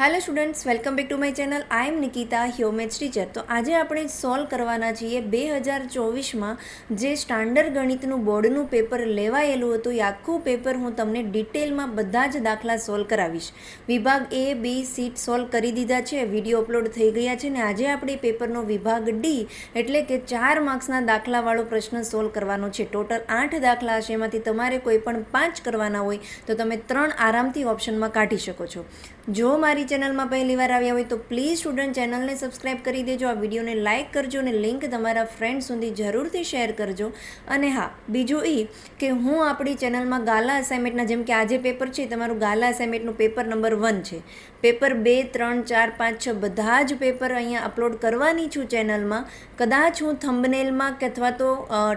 Hello students, welcome back to my channel. I am Nikita, your maths teacher. તો આજે આપણે solve કરવાના છીએ 2024માં જે સ્ટાન્ડર્ડ ગણિતનું બોર્ડનું પેપર લેવાયેલું હતું. એ આખું પેપર હું તમને ડિટેલમાં બધા જ દાખલા સોલ્વ કરાવીશ. વિભાગ એ, બી, સીટ સોલ્વ કરી દીધા છે, વિડીયો અપલોડ થઈ ગયા છે. ને આજે આપણે પેપરનો વિભાગ ડી એટલે કે 4 માર્ક્સના દાખલાવાળો પ્રશ્ન સોલ્વ કરવાનો છે. ટોટલ 8 દાખલા હશે, એમાંથી તમારે કોઈ પણ 5 કરવાના હોય તો તમે 3 આરામથી ઓપ્શનમાં કાઢી શકો છો. જો મારી ચેનલમાં પહેલી વાર આવ્યા હોય તો પ્લીઝ સ્ટુડન્ટ ચેનલને સબસ્ક્રાઈબ કરી દેજો, આ વિડીયોને લાઇક કરજો અને લિંક તમારા ફ્રેન્ડ સુધી જરૂરથી શેર કરજો. અને હા, બીજું એ કે હું આપણી ચેનલમાં ગાલા અસાઇનમેન્ટના, જેમ કે આજે પેપર છે તમારું ગાલા અસાઇનમેન્ટનું પેપર નંબર 1 છે, પેપર 2, 3, 4, 5, 6 બધા જ પેપર અહીંયા અપલોડ કરવાની છું ચેનલમાં. કદાચ હું થંબનેલમાં કે અથવા તો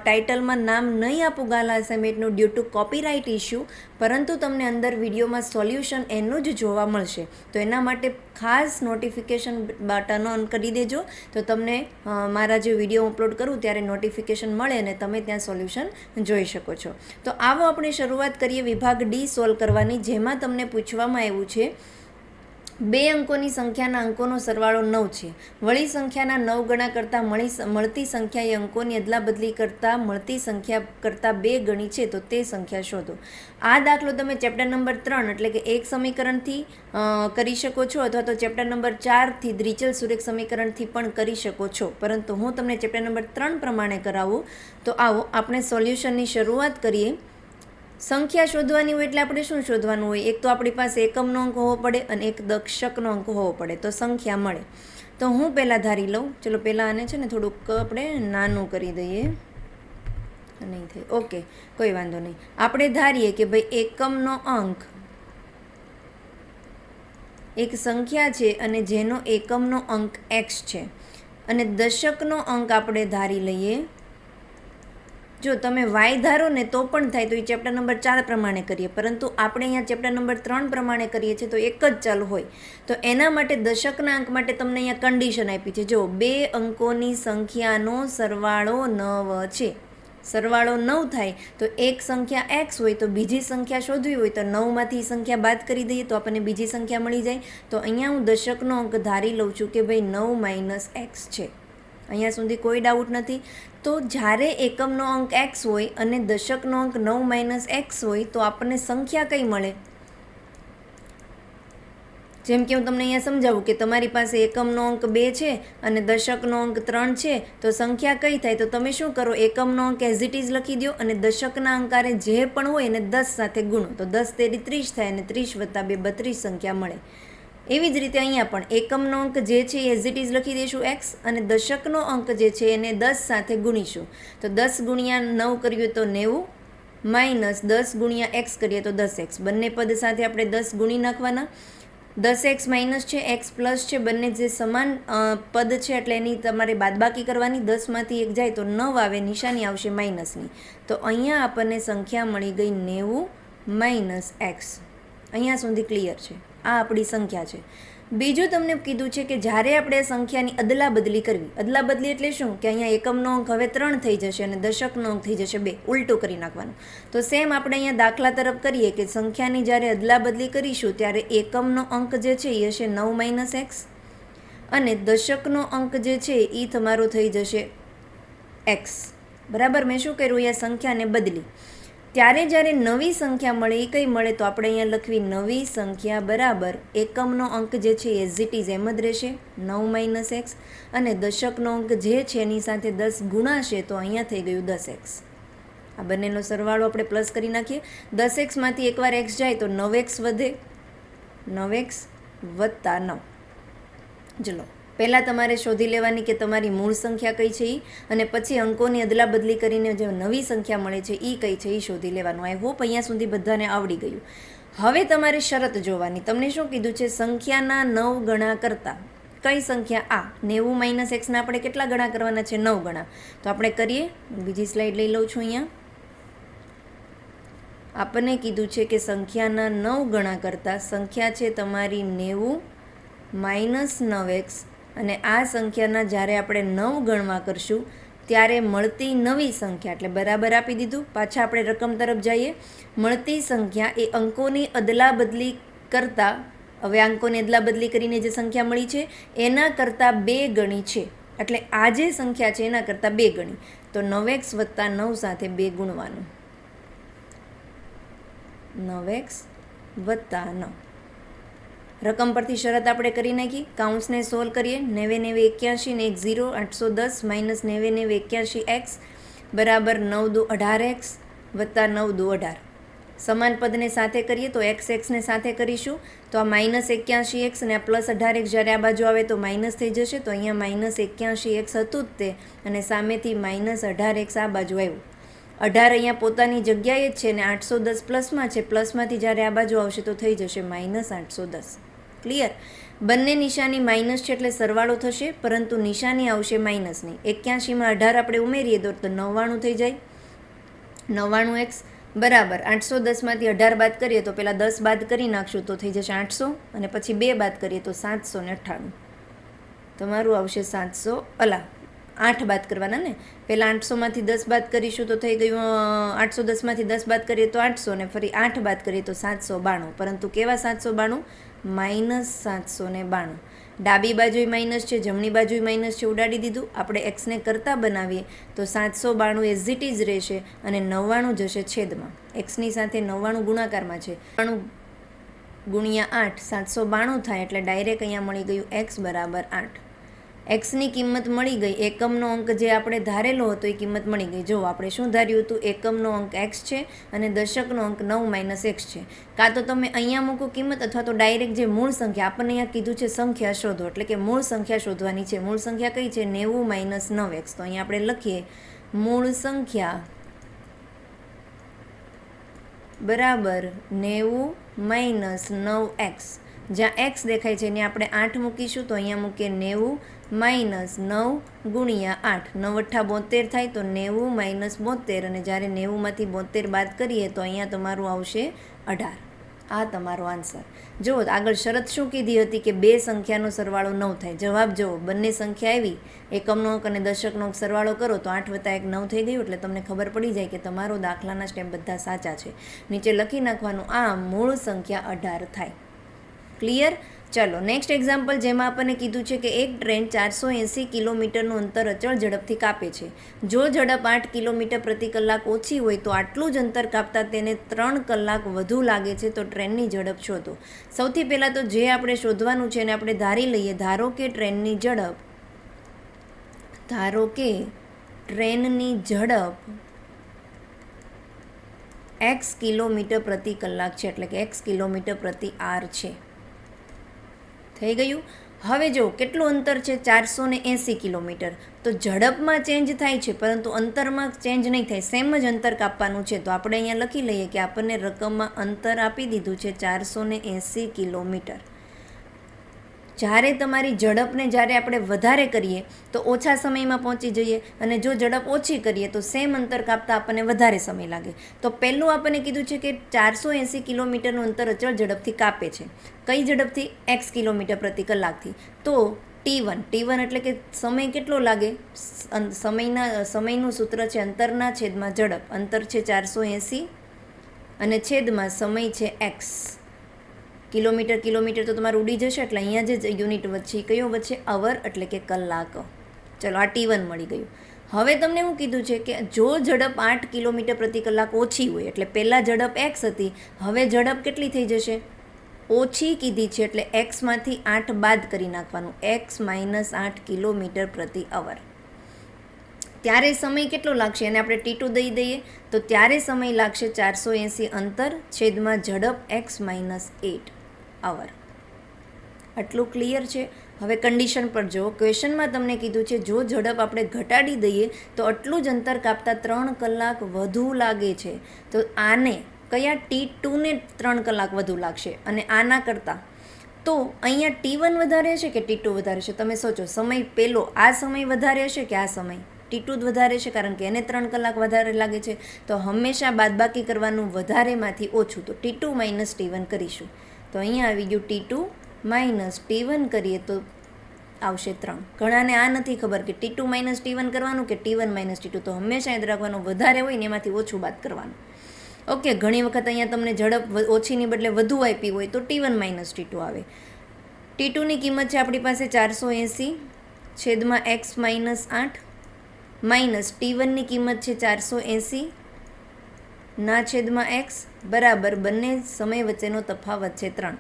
ટાઇટલમાં નામ નહીં આપું ગાલા અસાઇનમેન્ટનું ડ્યુ ટુ કોપીરાઇટ ઇશ્યુ, પરંતુ તમને અંદર વિડીયોમાં સોલ્યુશન એનું જ જોવા મળશે. તો એના માટે ખાસ નોટિફિકેશન બટન ઓન કરી દેજો, તો તમને મારા જે વિડીયો અપલોડ કરું ત્યારે નોટિફિકેશન મળે અને તમે ત્યાં સોલ્યુશન જોઈ શકો છો. તો આવો આપણે શરૂઆત કરીએ વિભાગ ડી સોલ્વ કરવાની, જેમાં તમને પૂછવામાં આવ્યું છે 2 અંકોની સંખ્યાના અંકોનો સરવાળો 9 છે. વળી સંખ્યાના 9 ગણા કરતાં મળતી સંખ્યા એ અંકોની અદલાબદલી કરતાં મળતી સંખ્યા કરતાં 2 ગણી છે, તો તે સંખ્યા શોધો. આ દાખલો તમે ચેપ્ટર નંબર 3 એટલે કે એક સમીકરણથી કરી શકો છો, અથવા તો ચેપ્ટર નંબર 4થી દ્વિચલ-સુરેખ સમીકરણથી પણ કરી શકો છો, પરંતુ હું તમને ચેપ્ટર નંબર 3 પ્રમાણે કરાવું. તો આવો આપણે સોલ્યુશનની શરૂઆત કરીએ. સંખ્યા શોધવાની હોય એટલે આપણે શું શોધવાનું હોય? એક તો આપણી પાસે એકમનો અંક હોવો પડે અને એક દશકનો અંક હોવો પડે, તો સંખ્યા મળે. તો હું પહેલાં ધારી લઉં. ચલો પહેલાં આને છે ને થોડુંક આપણે નાનું કરી દઈએ. નહીં થાય, ઓકે, કોઈ વાંધો નહીં. આપણે ધારીએ કે ભાઈ એકમનો અંક એક સંખ્યા છે અને જેનો એકમનો અંક x છે, અને દશકનો અંક આપણે ધારી લઈએ. જો તમે y ધારો ને તો પણ થાય, તો એ ચેપ્ટર નંબર 4 પ્રમાણે કરીએ, પરંતુ આપણે અહીંયા ચેપ્ટર નંબર 3 પ્રમાણે કરીએ છીએ તો એક જ ચાલુ હોય. તો એના માટે દશકના અંક માટે તમને અહીંયા કન્ડિશન આપી છે. જો 2 અંકોની સંખ્યાનો સરવાળો 9 છે, સરવાળો 9 થાય તો એક સંખ્યા x હોય, તો બીજી સંખ્યા શોધવી હોય તો 9માંથી સંખ્યા બાદ કરી દઈએ તો આપણને બીજી સંખ્યા મળી જાય. તો અહીંયા હું દશકનો અંક ધારી લઉં છું કે ભાઈ 9 - x છે. અહીંયા સુધી કોઈ ડાઉટ નથી. તો જ્યારે એકમનો અંક x હોય અને દશકનો અંક 9 - x હોય તો આપણને સંખ્યા કઈ મળે? જેમ કે હું તમને અહીંયા સમજાવું કે તમારી પાસે એકમનો અંક 2 છે અને દશકનો અંક 3 છે, તો સંખ્યા કઈ થાય? તો તમે શું કરો, એકમનો અંક એઝ ઇટ ઇઝ લખી દો અને દશકના અંકારે જે પણ હોય એને 10 સાથે ગુણો, તો 10 તેરી 30 થાય અને 30 + 2 32 સંખ્યા મળે. એવી જ રીતે અહીંયા પણ એકમનો અંક જે છે એ એઝ ઇટ ઇઝ લખી દઈશું x, અને દશકનો અંક જે છે એને 10 સાથે ગુણીશું. તો 10 × 9 કરીએ તો 90 માઇનસ 10 × x કરીએ તો 10x. બંને પદ સાથે આપણે 10 ગુણી નાખવાના. 10x માઇનસ છે, x પ્લસ છે, બંને જે સમાન પદ છે એટલે એની તમારે બાદબાકી કરવાની. 10માંથી 1 જાય તો 9 આવે, નિશાની આવશે માઇનસની. તો અહીંયા આપણને સંખ્યા મળી ગઈ 90 - x. અહીંયા સુધી ક્લિયર છે? આ આપણી સંખ્યા છે. બીજું તમને કીધું છે કે જ્યારે આપણે સંખ્યાની અદલા બદલી કરવી. અદલા બદલી એટલે શું? કે અહીંયા એકમનો અંક હવે 3 થઈ જશે અને દશકનો અંક થઈ જશે 2, ઉલટું કરી નાખવાનું. તો સેમ આપણે અહીંયા દાખલા તરફ કરીએ કે સંખ્યાની જ્યારે અદલા બદલી કરીશું ત્યારે એકમનો અંક જે છે એ હશે 9 - x, અને દશકનો અંક જે છે એ તમારો થઈ જશે x. બરાબર? મેં શું કર્યું? અહીંયા સંખ્યાને બદલી. ત્યારે જ્યારે નવી સંખ્યા મળે એ કઈ મળે? તો આપણે અહીંયા લખવી નવી સંખ્યા બરાબર એકમનો અંક જે છે એઝ ઇટ ઇઝ એમ જ રહેશે 9 - x, અને દશકનો અંક જે છે એની સાથે 10 ગુણાશે તો અહીંયા થઈ ગયું 10x. આ બંનેનો સરવાળો આપણે પ્લસ કરી નાખીએ. 10xમાંથી એકવાર x જાય તો 9x વધે, 9x + 9. ચલો પહેલાં તમારે શોધી લેવાની કે તમારી મૂળ સંખ્યા કઈ છે એ, અને પછી અંકોની અદલા બદલી કરીને જે નવી સંખ્યા મળે છે એ કઈ છે એ શોધી લેવાનું. આઈ હોપ અહીંયા સુધી બધાને આવડી ગયું. હવે તમારે શરત જોવાની. તમને શું કીધું છે? સંખ્યાના 9 ગણા કરતાં કઈ સંખ્યા? આ 90 - x ના આપણે કેટલા ગણા કરવાના છે? 9 ગણા. તો આપણે કરીએ. બીજી સ્લાઇડ લઈ લઉં છું. અહીંયા આપણને કીધું છે કે સંખ્યાના 9 ગણા કરતાં સંખ્યા છે તમારી 90 - 9x, અને આ સંખ્યાના જ્યારે આપણે 9 ગણવા કરશું ત્યારે મળતી નવી સંખ્યા, એટલે બરાબર આપી દીધું. પાછા આપણે રકમ તરફ જઈએ. મળતી સંખ્યા એ અંકોની અદલા બદલી કરતાં હવે આંકોને અદલા બદલી કરીને જે સંખ્યા મળી છે એના કરતાં 2 ગણી છે, એટલે આ જે સંખ્યા છે એના કરતાં 2 ગણી, તો 9x વત્તા 9 સાથે 2 ગુણવાનું. 9x વત્તા 9. રકમ પરથી શરત આપણે કરી નાખી, કાઉન્સને સોલ્વ કરીએ. 9 9 81 ને 1 0, 810 માઇનસ 9 9 81 x બરાબર 9 દુ 18x વત્તા 9 દુ 18. સમાન પદને સાથે કરીએ તો એક્સ એક્સને સાથે કરીશું, તો આ માઇનસ 81x અને આ પ્લસ 18x જ્યારે આ બાજુ આવે તો માઇનસ થઈ જશે, તો અહીંયા માઇનસ 81x હતું જ તે, અને સામેથી માઇનસ 18x આ બાજુ આવ્યું. 18 અહીંયા પોતાની જગ્યાએ જ છે ને 810 પ્લસમાં છે, પ્લસમાંથી જ્યારે આ બાજુ આવશે તો થઈ જશે માઇનસ 810. ક્લિયર? બંને નિશાની માઇનસ છે એટલે સરવાળો થશે, પરંતુ નિશાની આવશે માઇનસની. 81માં 18 આપણે ઉમેરીએ તો 99 થઈ જાય. 99x બરાબર 810માંથી 18 બાદ કરીએ તો પહેલાં 10 બાદ કરી નાખશું તો થઈ જશે 800, અને પછી 2 બાદ કરીએ તો 798. તમારું આવશે 8 બાદ કરવાના ને, પહેલાં 800માંથી 10 બાદ કરીશું તો થઈ ગયું 810માંથી 10 બાદ કરીએ તો 800, અને ફરી 8 બાદ કરીએ તો 792. પરંતુ કેવા 792? માઇનસ 792. ડાબી બાજુ માઇનસ છે, જમણી બાજુ માઇનસ છે, ઉડાડી દીધું. આપણે એક્સને કરતાં બનાવીએ તો 792 એઝ ઇટ ઇઝ રહેશે, અને 99 જશે છેદમાં. એક્સની સાથે 99 ગુણાકારમાં છે, 99 ગુણ્યા 8 792 થાય, એટલે ડાયરેક્ટ અહીંયા મળી ગયું એક્સ બરાબર 8. એક્સની કિંમત મળી ગઈ, એકમનો અંક જે આપણે ધારેલો હતો એ કિંમત મળી ગઈ. જો આપણે શું ધાર્યું હતું, એકમનો અંક એક્સ છે અને દશકનો અંક 9 માઇનસ એક્સ છે. કાં તો તમે અહીંયા મૂકો કિંમત, અથવા તો ડાયરેક્ટ જે મૂળ સંખ્યા આપણને અહીંયા કીધું છે સંખ્યા શોધો, એટલે કે મૂળ સંખ્યા શોધવાની છે. મૂળ સંખ્યા કઈ છે? 90 માઇનસ 9x. તો અહીંયા આપણે લખીએ મૂળ સંખ્યા બરાબર 90 માઇનસ 9x. જ્યાં એક્સ દેખાય છે એને આપણે 8 મૂકીશું, તો અહીંયા મૂકીએ 90 માઇનસ 9 ગુણ્યા 8. 9 8 72 થાય, તો 90 માઇનસ 72, અને જ્યારે 90માંથી 72 બાદ કરીએ તો અહીંયા તમારું આવશે 18. આ તમારો આન્સર. જુઓ આગળ શરત શું કીધી હતી કે બે સંખ્યાનો સરવાળો 9 થાય. જવાબ જુઓ, બંને સંખ્યા આવી, એકમનો અંક અને દશકનો અંક સરવાળો કરો તો 8 વત્તા 1 9 થઈ ગયું. એટલે તમને ખબર પડી જાય કે તમારો દાખલાના સ્ટેપ બધા સાચા છે. નીચે લખી નાખવાનું, આ મૂળ સંખ્યા 18 થાય. ક્લિયર? ચલો નેક્સ્ટ એક્ઝામ્પલ, જેમાં આપણને કીધું છે કે એક ટ્રેન 480 કિલોમીટરનું અંતર અચળ ઝડપથી કાપે છે. જો ઝડપ 8 કિલોમીટર પ્રતિ કલાક ઓછી હોય તો આટલું જ અંતર કાપતા તેને 3 કલાક વધુ લાગે છે, તો ટ્રેનની ઝડપ શોધો. સૌથી પહેલાં તો જે આપણે શોધવાનું છે એને આપણે ધારી લઈએ. ધારો કે ટ્રેનની ઝડપ x કિલોમીટર પ્રતિ કલાક છે, એટલે કે x કિલોમીટર પ્રતિ આર છે. થઈ ગયું? હવે જો કેટલું અંતર છે, 480 કિલોમીટર. તો ઝડપમાં ચેન્જ થાય છે પરંતુ અંતરમાં ચેન્જ નહીં થાય, સેમ જ અંતર કાપવાનું છે. તો આપણે અહીંયા લખી લઈએ કે આપણને રકમમાં અંતર આપી દીધું છે 480 કિલોમીટર. જ્યારે તમારી ઝડપને જ્યારે આપણે વધારે કરીએ તો ઓછા સમયમાં પહોંચી જઈએ, અને જો ઝડપ ઓછી કરીએ તો સેમ અંતર કાપતા આપણને વધારે સમય લાગે. તો પહેલું આપણને કીધું છે કે 480 કિલોમીટરનું અંતર અચળ ઝડપથી કાપે છે. કઈ ઝડપથી? x કિલોમીટર પ્રતિ કલાકથી. તો t1 એટલે કે સમય કેટલો લાગે? સમયનું સૂત્ર છે અંતરના છેદમાં ઝડપ. અંતર છે 480 અને છેદમાં સમય છે x. કિલોમીટર તો તમારું ઉડી જશે, એટલે અહીંયા જે યુનિટ વચ્ચે કયો વચ્ચે? અવર, એટલે કે કલાક. ચલો આ t1 મળી ગયું. હવે તમને શું કીધું છે કે જો ઝડપ 8 કિલોમીટર પ્રતિ કલાક ઓછી હોય, એટલે પહેલાં ઝડપ x હતી, હવે ઝડપ કેટલી થઈ જશે? ઓછી કીધી છે, એટલે xમાંથી 8 બાદ કરી નાખવાનું, x માઇનસ 8 કિલોમીટર પ્રતિ અવર. ત્યારે સમય કેટલો લાગશે? અને આપણે t2 દઈ દઈએ તો ત્યારે સમય લાગશે 480 અંતર છેદમાં ઝડપ x માઇનસ 8 અવર. આટલું ક્લિયર છે? હવે કન્ડિશન પર જો ક્વેશ્ચનમાં તમને કીધું છે જો ઝડપ આપણે ઘટાડી દઈએ તો આટલું જ અંતર કાપતા 3 કલાક વધુ લાગે છે. તો આને કયા t2ને 3 કલાક વધુ લાગશે, અને આના કરતાં તો અહીંયા t1 વધારે હશે કે t2 વધારે હશે? તમે સોચો, સમય પહેલો આ સમય વધારે હશે કે આ સમય? t2 જ વધારે છે, કારણ કે એને 3 કલાક વધારે લાગે છે. તો હંમેશા બાદબાકી કરવાનું વધારેમાંથી ઓછું, તો t2 માઇનસ t1 કરીશું. તો અહીંયા આવી ગયું t2 માઇનસ t1 કરીએ તો આવશે 3. ઘણાને આ નથી ખબર કે t2 માઇનસ t1 કરવાનું કે t1 માઇનસ t2. તો હંમેશા યાદ રાખવાનું, વધારે હોય ને એમાંથી ઓછું બાદ કરવાનું. ઓકે, ઘણી વખત અહીંયા તમને ઝડપ ઓછીની બદલે વધુ આપી હોય તો T1 માઇનસ T2 આવે. T2ની કિંમત છે આપણી પાસે 480 છેદમાં x માઇનસ 8 માઇનસ T1ની કિંમત છે 480 ના છેદમાં x બરાબર બંને સમય વચ્ચેનો તફાવત છે 3.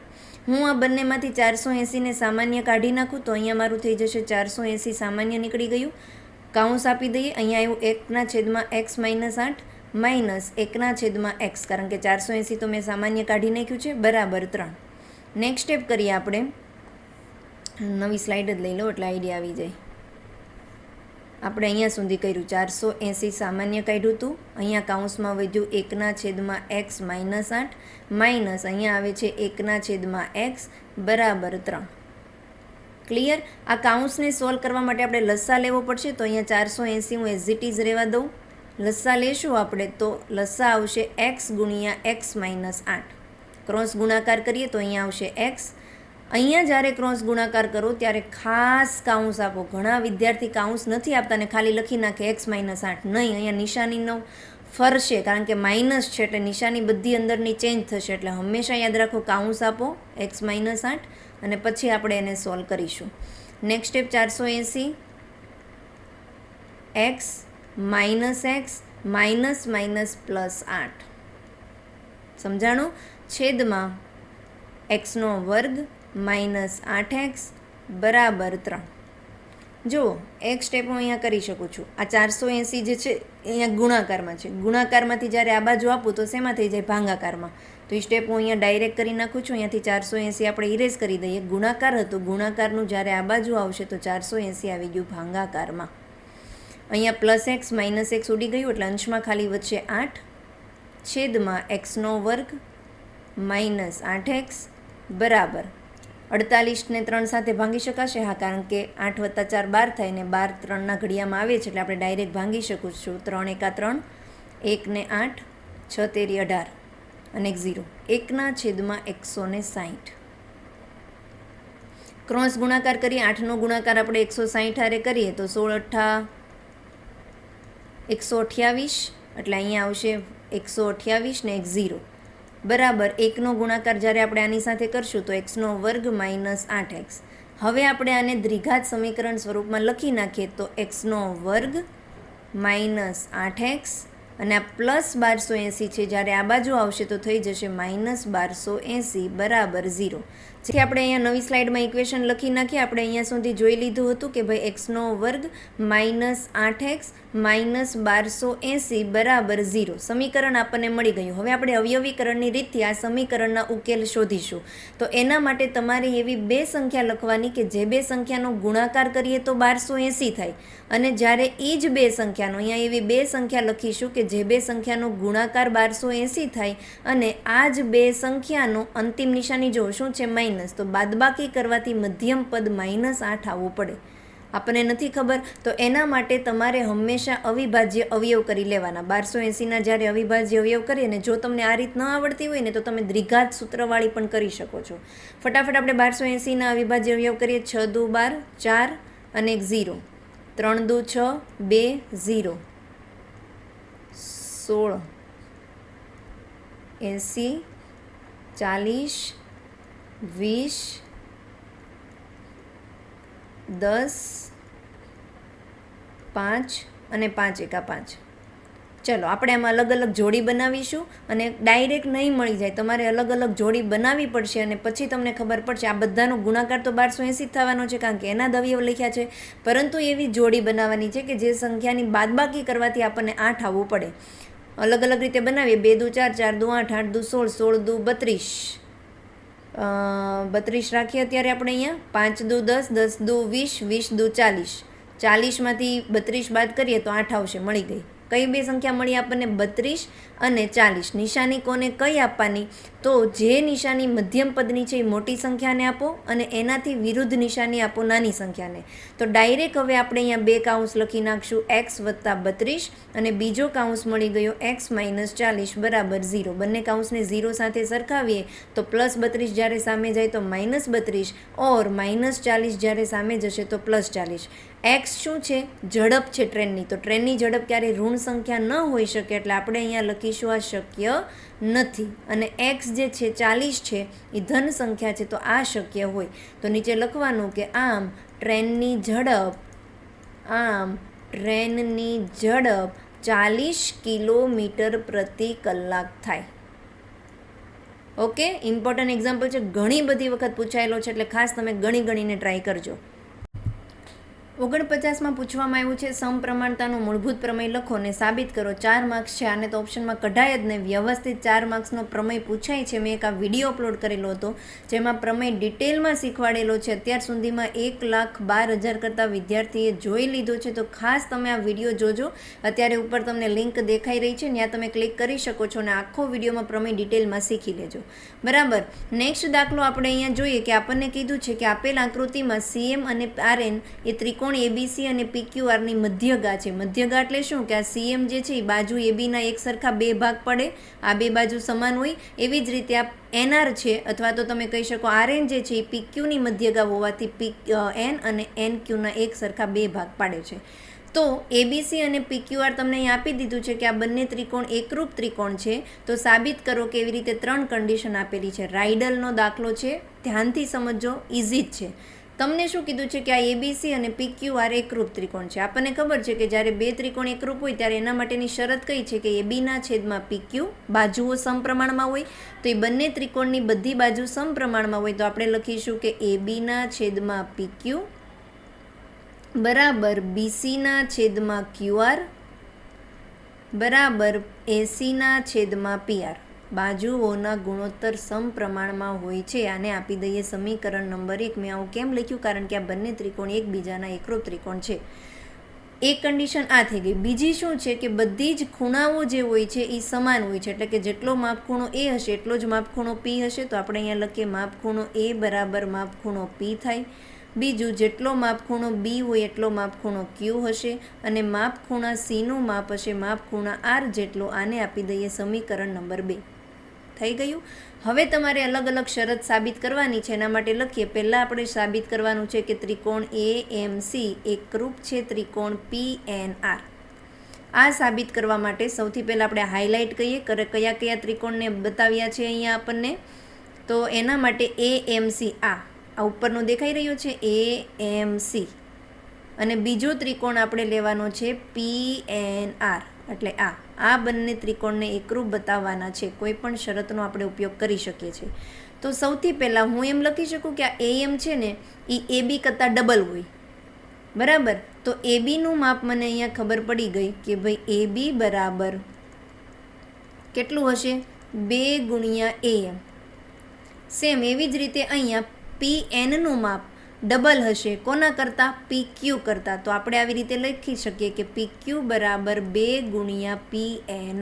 હું આ બંનેમાંથી 480ને સામાન્ય કાઢી નાખું તો અહીંયા મારું થઈ જશે 480 સામાન્ય નીકળી ગયું. કાઉન્સ આપી દઈએ. અહીંયા આવ્યું 1 ના છેદમાં x માઇનસ 8 માઇનસ 1 ના છેદમાં x, કારણ કે 480 તો મેં સામાન્ય કાઢી નાખ્યું છે, બરાબર 3. નેક્સ્ટ સ્ટેપ કરીએ આપણે. નવી સ્લાઇડ જ લઈ લો એટલે આઈડિયા આવી જાય. આપણે અહીંયા સુધી કર્યું 480 સામાન્ય કાઢ્યું હતું. અહીંયા કાઉન્સમાં વધ્યું 1 ના છેદમાં x માઇનસ 8 માઇનસ અહીંયા આવે છે 1 ના છેદમાં x બરાબર 3. ક્લિયર? આ કાઉન્સને સોલ્વ કરવા માટે આપણે લસ્સા લેવો પડશે. તો અહીંયા 480 હું એઝ ઇટ ઇઝ રહેવા દઉં. લસ્સા લેશું આપણે તો લસ્સા આવશે x ગુણ્યા x માઇનસ 8. ક્રોસ ગુણાકાર કરીએ તો અહીંયા આવશે x. અહીંયા જ્યારે ક્રોસ ગુણાકાર કરો ત્યારે ખાસ કાઉન્સ આપો. ઘણા વિદ્યાર્થી કાઉન્સ નથી આપતા ને ખાલી લખી નાખે x માઇનસ 8. નહીં, અહીંયા નિશાનીનો ફરશે, કારણ કે માઇનસ છે એટલે નિશાની બધી અંદરની ચેન્જ થશે. એટલે હંમેશા યાદ રાખો કાઉન્સ આપો x માઇનસ 8 અને પછી આપણે એને સોલ્વ કરીશું. Next step 480 x minus x minus minus plus 8 સમજાણું? છેદમાં xનો વર્ગ માઇનસ 8x બરાબર 3. જુઓ, એક સ્ટેપ હું અહીંયા કરી શકું છું. આ 480 જે છે અહીંયા ગુણાકારમાં છે. ગુણાકારમાંથી જ્યારે આ બાજુ આપું તો શેમાં થઈ જાય? ભાગાકારમાં. તો એ સ્ટેપ હું અહીંયા ડાયરેક્ટ કરી નાખું છું. અહીંયાથી 480 આપણે ઇરેઝ કરી દઈએ. ગુણાકાર હતું, ગુણાકારનું જ્યારે આ બાજુ આવશે તો 480 આવી ગયું ભાગાકારમાં. અહીંયા પ્લસ એક્સ માઇનસ એક્સ ઉડી ગયું એટલે અંશમાં ખાલી વચ્ચે 8 છેદમાં એક્સનો વર્ગ માઇનસ 8x બરાબર 48 ને 3 સાથે ભાંગી શકાશે? હા, કારણ કે 8 + 4 12 થાય ને 12 3ના ઘડિયામાં આવે છે એટલે આપણે ડાયરેક્ટ ભાંગી શકું છું. 3 × 3 1 ને 8 6 તેરી 18 અને 0 1 ના છેદમાં 160. ક્રોસ ગુણાકાર કરીએ. 8નો ગુણાકાર આપણે 160 હારે કરીએ તો 16 × 8 128 એટલે અહીંયા આવશે 128 ને 1 0 બરાબર 1નો ગુણાકાર જ્યારે આપણે આની સાથે કરશું તો xનો વર્ગ માઇનસ 8x. હવે આપણે આને દ્વિઘાત સમીકરણ સ્વરૂપમાં લખી નાખીએ તો xનો વર્ગ માઇનસ 8x અને આ પ્લસ 1280 છે, જ્યારે આ બાજુ આવશે તો થઈ જશે માઇનસ 1280 બરાબર 0. જેથી આપણે અહીંયા નવી સ્લાઇડમાં ઇક્વેશન લખી નાખીએ. આપણે અહીંયા સુધી જોઈ લીધું હતું કે ભાઈ એક્સનો વર્ગ માઇનસ 8x માઇનસ 1280 બરાબર 0 સમીકરણ આપણને મળી ગયું. હવે આપણે અવયવીકરણની રીતથી આ સમીકરણના ઉકેલ શોધીશું. તો એના માટે તમારે એવી બે સંખ્યા લખવાની કે જે બે સંખ્યાનો ગુણાકાર કરીએ તો 1280 થાય અને જ્યારે એ જ બે સંખ્યાનો અહીંયા એવી બે સંખ્યા લખીશું કે જે બે સંખ્યાનો ગુણાકાર 1280 થાય અને આ જ બે સંખ્યાનો અંતિમ નિશાની જો શું છે? માઇનસ. તો બાદબાકી કરવાથી મધ્યમ પદ -8 આવવું પડે. આપણને નથી ખબર તો એના માટે તમારે હંમેશા અવિભાજ્ય અવયવ કરી લેવાના. 1280ના જ્યારે અવિભાજ્ય અવયવ કરીએ ને જો તમને આ રીત ન આવડતી હોય ને તો તમે દ્વિઘાત સૂત્રવાળી પણ કરી શકો છો. ફટાફટ આપણે 1280ના અવિભાજ્ય અવયવ કરીએ. 6 દુ 12 4 અને 1 0 3 દુ 6 2 0 16 80 40 20 10 5 અને 5 એકા 5. ચલો આપણે આમાં અલગ અલગ જોડી બનાવીશું અને ડાયરેક્ટ નહીં મળી જાય, તમારે અલગ અલગ જોડી બનાવવી પડશે અને પછી તમને ખબર પડશે. આ બધાનો ગુણાકાર તો 1280 થવાનો છે કારણ કે એના દવ્યો લખ્યા છે, પરંતુ એવી જોડી બનાવવાની છે કે જે સંખ્યાની બાદબાકી કરવાથી આપણને 8 આવવું પડે. અલગ અલગ રીતે બનાવીએ. 2 દુ 4 4 દુ 8 8 દુ 16 16 દુ 32 32 રાખીએ અત્યારે આપણે અહીંયા. 5 દુ 10 10 દુ 20 20 દુ 40 40માંથી 32 બાદ કરીએ તો 8 આવશે. મળી ગઈ. કઈ બે સંખ્યા મળી આપણને? 32 અને 40. નિશાની કોને કઈ આપવાની? તો જે નિશાની મધ્યમ પદની છે એ મોટી સંખ્યાને આપો અને એનાથી વિરુદ્ધ નિશાની આપો નાની સંખ્યાને. તો ડાયરેક્ટ હવે આપણે અહીંયા બે કાઉન્સ લખી નાખશું x + 32 અને બીજો કાઉન્સ મળી ગયો x - 40 બરાબર 0. બંને કાઉન્સને 0 સાથે સરખાવીએ તો +32 જ્યારે સામે જાય તો -32 ઓર -40 જ્યારે સામે જશે તો +40. એક્સ શું છે? ઝડપ છે ટ્રેનની. તો ટ્રેનની ઝડપ ક્યારે ઋણ સંખ્યા ન હોઈ શકે, એટલે આપણે અહીંયા લખીશું આ શક્ય નથી. અને એક્સ જે છે 40 છે એ ધન સંખ્યા છે, તો આ શક્ય હોય. તો નીચે લખવાનું કે આમ ટ્રેનની ઝડપ 40 કિલોમીટર પ્રતિ કલાક થાય. ઓકે, ઇમ્પોર્ટન્ટ એક્ઝામ્પલ છે, ઘણી બધી વખત પૂછાયેલો છે, એટલે ખાસ તમે ગણીને ટ્રાય કરજો. 49માં પૂછવામાં આવ્યું છે સમપ્રમાણતાનું મૂળભૂત પ્રમેય લખો ને સાબિત કરો. 4 માર્ક્સ છે, આને તો ઓપ્શનમાં કઢાય જ નહીં. વ્યવસ્થિત 4 માર્ક્સનો પ્રમેય પૂછાય છે. મેં એક આ વિડીયો અપલોડ કરેલો હતો જેમાં પ્રમેય ડિટેલમાં શીખવાડેલો છે. અત્યાર સુધીમાં 1,12,000 કરતાં વિદ્યાર્થીએ જોઈ લીધો છે. તો ખાસ તમે આ વિડીયો જોજો. અત્યારે ઉપર તમને લિંક દેખાઈ રહી છે, ત્યાં તમે ક્લિક કરી શકો છો અને આખો વિડીયોમાં પ્રમેય ડિટેલમાં શીખી લેજો. બરાબર. નેક્સ્ટ દાખલો આપણે અહીંયા જોઈએ કે આપણને કીધું છે કે આપેલ આકૃતિમાં CM અને RN એ ત્રિકોણ ABC અને PQR ની મધ્યગા છે. મધ્યગા એટલે શું? કે આ CM જે છે એ બાજુ AB ના એક સરખા 2 ભાગ પડે, આ 2 બાજુ સમાન હોય. એવી જ રીતે આ NR છે, અથવા તો તમે કહી શકો RN જે છે એ PQ ની મધ્યગા હોવાથી N અને NQ ના એક સરખા 2 ભાગ પાડે છે. તો ABC અને PQR તમને અહીં આપી દીધું છે કે આ બંને ત્રિકોણ એકરૂપ ત્રિકોણ છે. તો સાબિત કરો કે એવી રીતે 3 કન્ડિશન આપેલી છે. રાઇડલનો દાખલો છે, ધ્યાનથી સમજો, ઇઝી જ છે. તમને શું કીધું છે કે આ ABC અને PQR એકરૂપ ત્રિકોણ છે. આપણને ખબર છે કે જ્યારે 2 ત્રિકોણ એકરૂપ હોય ત્યારે એના માટેની શરત કઈ છે કે AB ના છેદમાં PQ બાજુઓ સમપ્રમાણમાં હોય. તો એ બંને ત્રિકોણની બધી બાજુ સમપ્રમાણમાં હોય, તો આપણે લખીશું કે AB ના છેદમાં PQ બરાબર BC ના છેદમાં QR બરાબર AC ના છેદમાં PR. બાજુઓના ગુણોત્તર સમપ્રમાણમાં હોય છે. આને આપી દઈએ સમીકરણ નંબર 1. મેં આવું કેમ લખ્યું? કારણ કે આ બંને ત્રિકોણ એકબીજાના એકરૂપ ત્રિકોણ છે. એક કન્ડિશન આ થઈ ગઈ. બીજી શું છે કે બધી જ ખૂણાઓ જે હોય છે એ સમાન હોય છે, એટલે કે જેટલો માપખૂણો A હશે એટલો જ માપખૂણો P હશે. તો આપણે અહીંયા લખીએ માપખૂણો A બરાબર માપખૂણો P થાય. બીજું, જેટલો માપખૂણો B હોય એટલો માપખૂણો Q હશે, અને માપખૂણા C નું માપ હશે માપખૂણા R જેટલો. આને આપી દઈએ સમીકરણ નંબર 2. થઈ ગયું. હવે તમારે અલગ અલગ શરત સાબિત કરવાની છે. એના માટે લખીએ. પહેલાં આપણે સાબિત કરવાનું છે કે ત્રિકોણ AMC એકરૂપ છે ત્રિકોણ PNR. આ સાબિત કરવા માટે સૌથી પહેલાં આપણે હાઇલાઇટ કહીએ કયા કયા ત્રિકોણને બતાવ્યા છે અહીંયા આપણને. તો એના માટે AMC આ ઉપરનો દેખાઈ રહ્યો છે AMC, અને બીજો ત્રિકોણ આપણે લેવાનો છે PNR, એટલે આ બંને ત્રિકોણને એકરૂપ બતાવવાના છે. કોઈ પણ શરતનો આપણે ઉપયોગ કરી શકીએ છીએ. તો સૌથી પહેલાં હું એમ લખી શકું કે આ AM છે ને એ AB કરતાં ડબલ હોય. બરાબર. તો AB નું માપ મને અહીંયા ખબર પડી ગઈ કે ભાઈ AB બરાબર કેટલું હશે? 2 ગુણ્યા AM. સેમ એવી જ રીતે અહીંયા PN નું માપ ડબલ હશે. કોના કરતાં? PQ કરતાં. તો આપણે આવી રીતે લખી શકીએ કે PQ બરાબર 2 ગુણ્યા PN.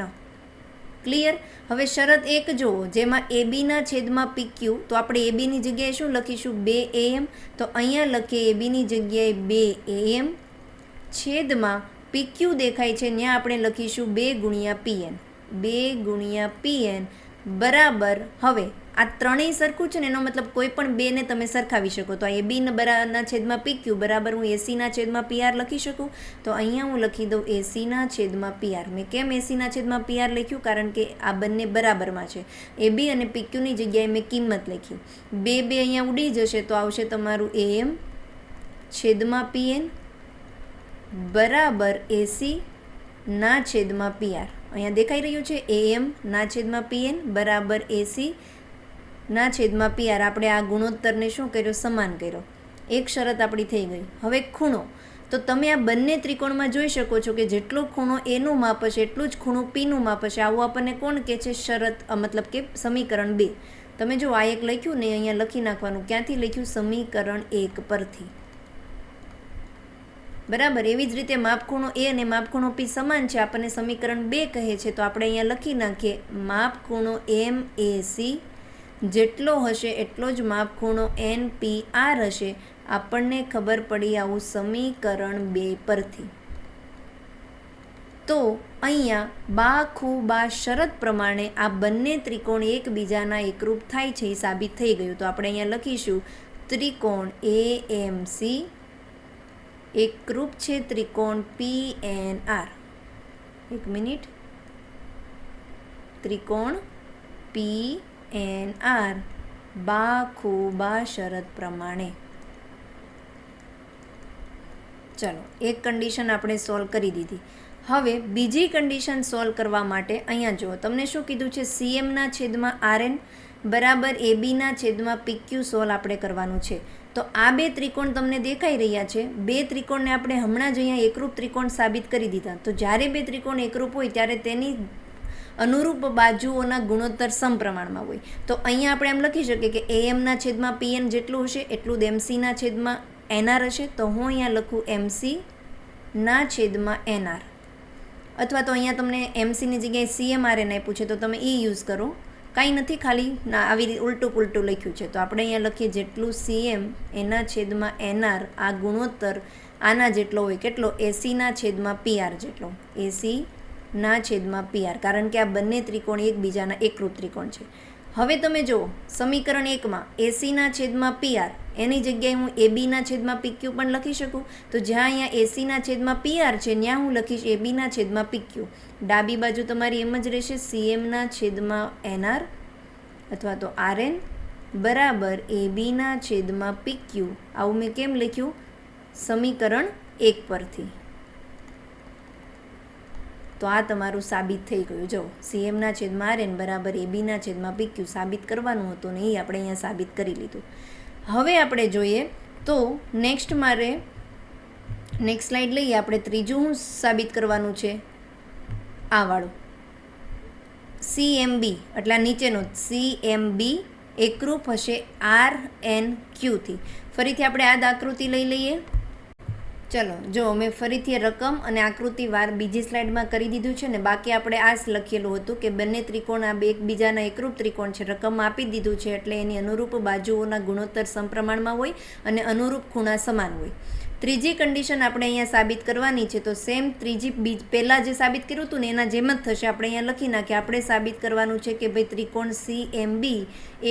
ક્લિયર? હવે શરત 1 જુઓ, જેમાં AB ના છેદમાં PQ, તો આપણે AB ની જગ્યાએ શું લખીશું? 2 AM. તો અહીંયા લખીએ AB ની જગ્યાએ 2 AM છેદમાં PQ દેખાય છે ત્યાં આપણે લખીશું 2 ગુણ્યા PN. 2 ગુણ્યા PN બરાબર. હવે આ ત્રણેય સરખું છે ને, એનો મતલબ કોઈ પણ 2 ને તમે સરખાવી શકો. તો આ AB ના છેદમાં PQ બરાબર હું AC ના છેદમાં PR લખી શકું. તો અહીંયા હું લખી દઉં AC ના છેદમાં PR. મેં કેમ AC ના છેદમાં PR લખ્યું? કારણ કે આ બંને બરાબરમાં છે. AB અને PQ ની જગ્યાએ મેં કિંમત લખી. 2 અહીંયા ઉડી જશે તો આવશે તમારું AM છેદમાં PN બરાબર AC ના છેદમાં PR. અહીંયા દેખાઈ રહ્યું છે AM ના છેદમાં PN બરાબર AC ના છેદમાં PR. આપણે આ ગુણોત્તરને શું કર્યો? સમાન કર્યો. એક શરત આપણી થઈ ગઈ. હવે ખૂણો. તો તમે આ બંને ત્રિકોણમાં જોઈ શકો છો કે જેટલો ખૂણો A નું માપ હશે એટલું જ ખૂણો P નું માપ હશે. આવું આપણને કોણ કહે છે? શરત, મતલબ કે સમીકરણ 2. તમે જો આ એક લખ્યું ને, અહીંયા લખી નાખવાનું. ક્યાંથી લખ્યું? સમીકરણ 1 પરથી. બરાબર. એવી જ રીતે માપખૂણો A અને માપખૂણો P સમાન છે, આપણને સમીકરણ 2 કહે છે. તો આપણે અહીંયા લખી નાખીએ માપખૂણો MAC જેટલો હશે એટલો જ માપખૂણો NPR હશે. આપણને ખબર પડી આવું સમીકરણ 2 પરથી. તો અહીંયા બાખુબા શરત પ્રમાણે આ બંને ત્રિકોણ એકબીજાના એકરૂપ થાય છે એ સાબિત થઈ ગયું. તો આપણે અહીંયા લખીશું ત્રિકોણ AMC એકરૂપ છે ત્રિકોણ PNR. એક મિનિટ. ત્રિકોણ PNR બાખુબા શરત પ્રમાણે. ચલો, એક કન્ડિશન આપણે સોલ્વ કરી દીધી. હવે બીજી કન્ડિશન સોલ્વ કરવા માટે અહીંયા જુઓ, તમને શું કીધું છે? CMના છેદમાં RN બરાબર ABના છેદમાં PQ સોલ્વ આપણે કરવાનું છે. તો આ બે ત્રિકોણ તમને દેખાઈ રહ્યા છે. બે ત્રિકોણને આપણે હમણાં જ અહીંયા એકરૂપ ત્રિકોણ સાબિત કરી દીધા. તો જ્યારે બે ત્રિકોણ એકરૂપ હોય ત્યારે તેની અનુરૂપ બાજુઓના ગુણોત્તર સમપ્રમાણમાં હોય. તો અહીંયા આપણે એમ લખી શકીએ કે AM ના છેદમાં PN જેટલું હશે એટલું જ MCના છેદમાં NR હશે. તો હું અહીંયા લખું MCના છેદમાં NR, અથવા તો અહીંયા તમને MCની જગ્યાએ CMRN આપ્યું છે તો તમે એ યુઝ કરો. કાંઈ નથી, ખાલી આવી રીતે ઉલટું પુલટું લખ્યું છે. તો આપણે અહીંયા લખીએ જેટલું CM એના છેદમાં NR આ ગુણોત્તર આના જેટલો હોય. કેટલો? ACના છેદમાં PR જેટલો. ACના છેદમાં PR, કારણ કે આ બંને ત્રિકોણ એકબીજાના એકરૂપ ત્રિકોણ છે. હવે તમે જુઓ સમીકરણ 1માં ACના છેદમાં PR એની જગ્યાએ હું ABના છેદમાં PQ પણ લખી શકું. તો જ્યાં અહીંયા ACના છેદમાં PR છે ત્યાં હું લખીશ ABના છેદમાં PQ. ડાબી બાજુ તમારી એમ જ રહેશે CMના છેદમાં NR અથવા તો RN બરાબર ABના છેદમાં PQ. આવું મેં કેમ લખ્યું? સમીકરણ 1 પરથી. તો આ તમારું સાબિત થઈ ગયું. જો CMના છેદમાં RN બરાબર ABના છેદમાં PQ સાબિત કરવાનું હતું ને એ આપણે અહીંયા સાબિત કરી લીધું. હવે આપણે જોઈએ તો નેક્સ્ટ સ્લાઇડ લઈએ આપણે. ત્રીજું હું સાબિત કરવાનું છે આ વાળું. CMB એટલે નીચેનો CMB એકરૂપ હશે RNQ થી. ફરીથી આપણે આ આકૃતિ લઈ લઈએ. ચલો જો મેં ફરીથી રકમ અને આકૃતિ વાર બીજી સ્લાઇડમાં કરી દીધું છે ને. બાકી આપણે આ લખેલું હતું કે બંને ત્રિકોણ આ બે એકબીજાના એકરૂપ ત્રિકોણ છે. રકમમાં આપી દીધું છે એટલે એની અનુરૂપ બાજુઓના ગુણોત્તર સમપ્રમાણમાં હોય અને અનુરૂપ ખૂણા સમાન હોય. ત્રીજી કન્ડિશન આપણે અહીંયા સાબિત કરવાની છે. તો સેમ પહેલાં જે સાબિત કર્યું હતું ને એના જેમ જ થશે. આપણે અહીંયા લખી નાખીએ. આપણે સાબિત કરવાનું છે કે ભાઈ ત્રિકોણ CMB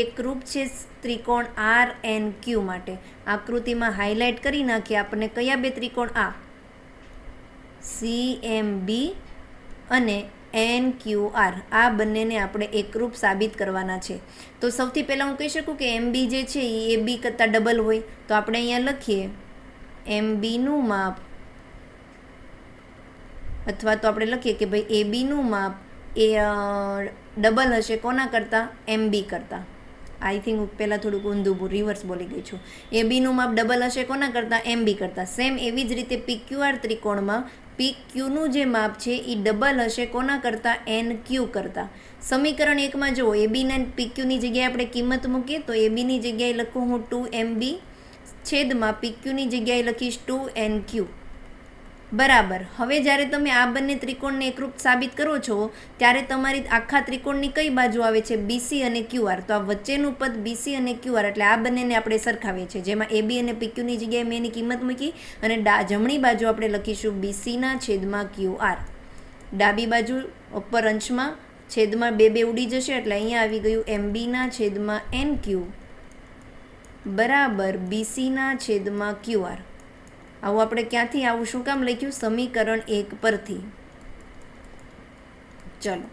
એકરૂપ છે ત્રિકોણ RNQ માટે. આકૃતિમાં હાઇલાઇટ કરી નાખીએ. આપણને કયા બે ત્રિકોણ? આ CMB અને NQR આ બંનેને આપણે એકરૂપ સાબિત કરવાના છે. તો સૌથી પહેલાં હું કહી શકું કે MB જે છે એ AB કરતાં ડબલ હોય. તો આપણે અહીંયા લખીએ MBનું માપ, અથવા તો આપણે લખીએ કે ભાઈ ABનું માપ એ ડબલ હશે કોના કરતાં? MB કરતાં. આઈ થિંક પહેલાં થોડુંક ઊંધું રિવર્સ બોલી ગઈ છું. ABનું માપ ડબલ હશે કોના કરતાં? MB કરતાં. સેમ એવી જ રીતે PQR ત્રિકોણમાં PQનું જે માપ છે એ ડબલ હશે કોના કરતાં? NQ કરતાં. સમીકરણ 1માં જુઓ AB ને PQની જગ્યાએ આપણે કિંમત મૂકીએ તો ABની જગ્યાએ લખું હું 2MB છેદમાં PQની જગ્યાએ લખીશ 2NQ બરાબર. હવે જ્યારે તમે આ બંને ત્રિકોણને એકરૂપ સાબિત કરો છો ત્યારે તમારી આખા ત્રિકોણની કઈ બાજુ આવે છે? BC અને QR. તો આ વચ્ચેનું પદ BC અને QR એટલે આ બંનેને આપણે સરખાવીએ છીએ. જેમાં AB અને PQની જગ્યાએ મેં એની કિંમત મૂકી અને જમણી બાજુ આપણે લખીશું BCના છેદમાં QR. ડાબી બાજુ ઉપર અંશમાં છેદમાં બે ઉડી જશે એટલે અહીંયા આવી ગયું MBના છેદમાં NQ બરાબર BCના છેદમાં QR. આવું આપણે ક્યાંથી આવું શું કામ લખ્યું? સમીકરણ 1 પરથી. ચલો,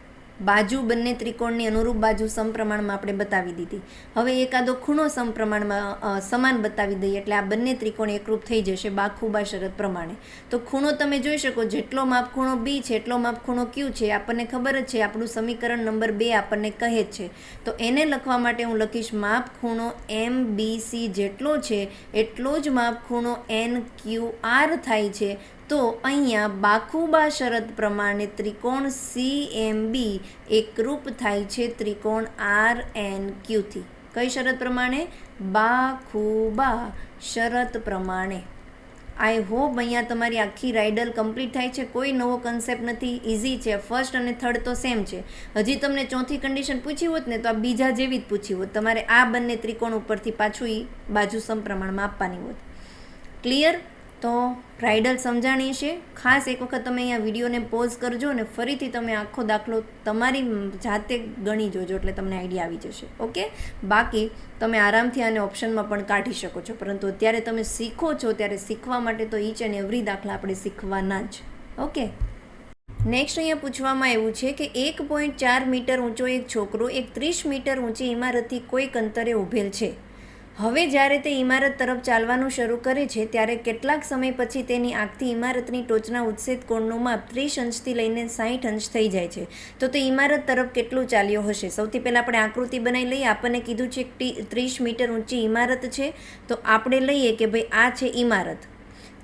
બાજુ બંને ત્રિકોણની અનુરૂપ બાજુ સમપ્રમાણમાં આપણે બતાવી દીધી. હવે એકાદો ખૂણો સમપ્રમાણમાં સમાન બતાવી દઈએ એટલે આ બંને ત્રિકોણ એકરૂપ થઈ જશે બાખુબા શરત પ્રમાણે. તો ખૂણો તમે જોઈ શકો, જેટલો માપ ખૂણો B છે એટલો માપ ખૂણો Q છે. આપણને ખબર જ છે, આપણું સમીકરણ નંબર 2 આપણને કહે જ છે. તો એને લખવા માટે હું લખીશ માપ ખૂણો MBC જેટલો છે એટલો જ માપ ખૂણો NQR થાય છે. તો અહીંયા બાખુબા શરત પ્રમાણે ત્રિકોણ CMB એકરૂપ થાય છે ત્રિકોણ RNQ થી. કઈ શરત પ્રમાણે? બાખુબા શરત પ્રમાણે. આઈ હોપ અહીંયા તમારી આખી રાઇડલ કમ્પ્લીટ થાય છે. કોઈ નવો કન્સેપ્ટ નથી, ઇઝી છે. ફર્સ્ટ અને થર્ડ તો સેમ છે. હજી તમને ચોથી કન્ડિશન પૂછી હોત ને તો આ બીજા જેવી જ પૂછી હોત. તમારે આ બંને ત્રિકોણ ઉપરથી પાછું એ બાજુ સમપ્રમાણમાં આપવાની હોત. ક્લિયર? તો બ્રાઇડલ સમજાણી છે. ખાસ એક વખત તમે અહીંયા વિડીયોને પોઝ કરજો અને ફરીથી તમે આખો દાખલો તમારી જાતે ગણી જોજો એટલે તમને આઈડિયા આવી જશે. ઓકે, બાકી તમે આરામથી આને ઓપ્શનમાં પણ કાઢી શકો છો, પરંતુ અત્યારે તમે શીખો છો ત્યારે શીખવા માટે તો ઈચ એન્ડ એવરી દાખલા આપણે શીખવાના જ. ઓકે, નેક્સ્ટ અહીંયા પૂછવામાં આવ્યું છે કે 1.4 મીટર ઊંચો એક છોકરો એક 30 મીટર ઊંચી ઇમારતથી કોઈક અંતરે ઊભેલ છે. હવે જ્યારે તે ઇમારત તરફ ચાલવાનું શરૂ કરે છે ત્યારે કેટલાક સમય પછી તેની આંખથી ઇમારતની ટોચના ઉત્સેદ કોણનું માપ 30 અંશથી લઈને 60 અંશ થઈ જાય છે. તો તે ઇમારત તરફ કેટલું ચાલ્યો હશે? સૌથી પહેલાં આપણે આકૃતિ બનાવી લઈએ. આપણને કીધું છે કે 30 મીટર ઊંચી ઇમારત છે, તો આપણે લઈએ કે ભાઈ આ છે ઇમારત.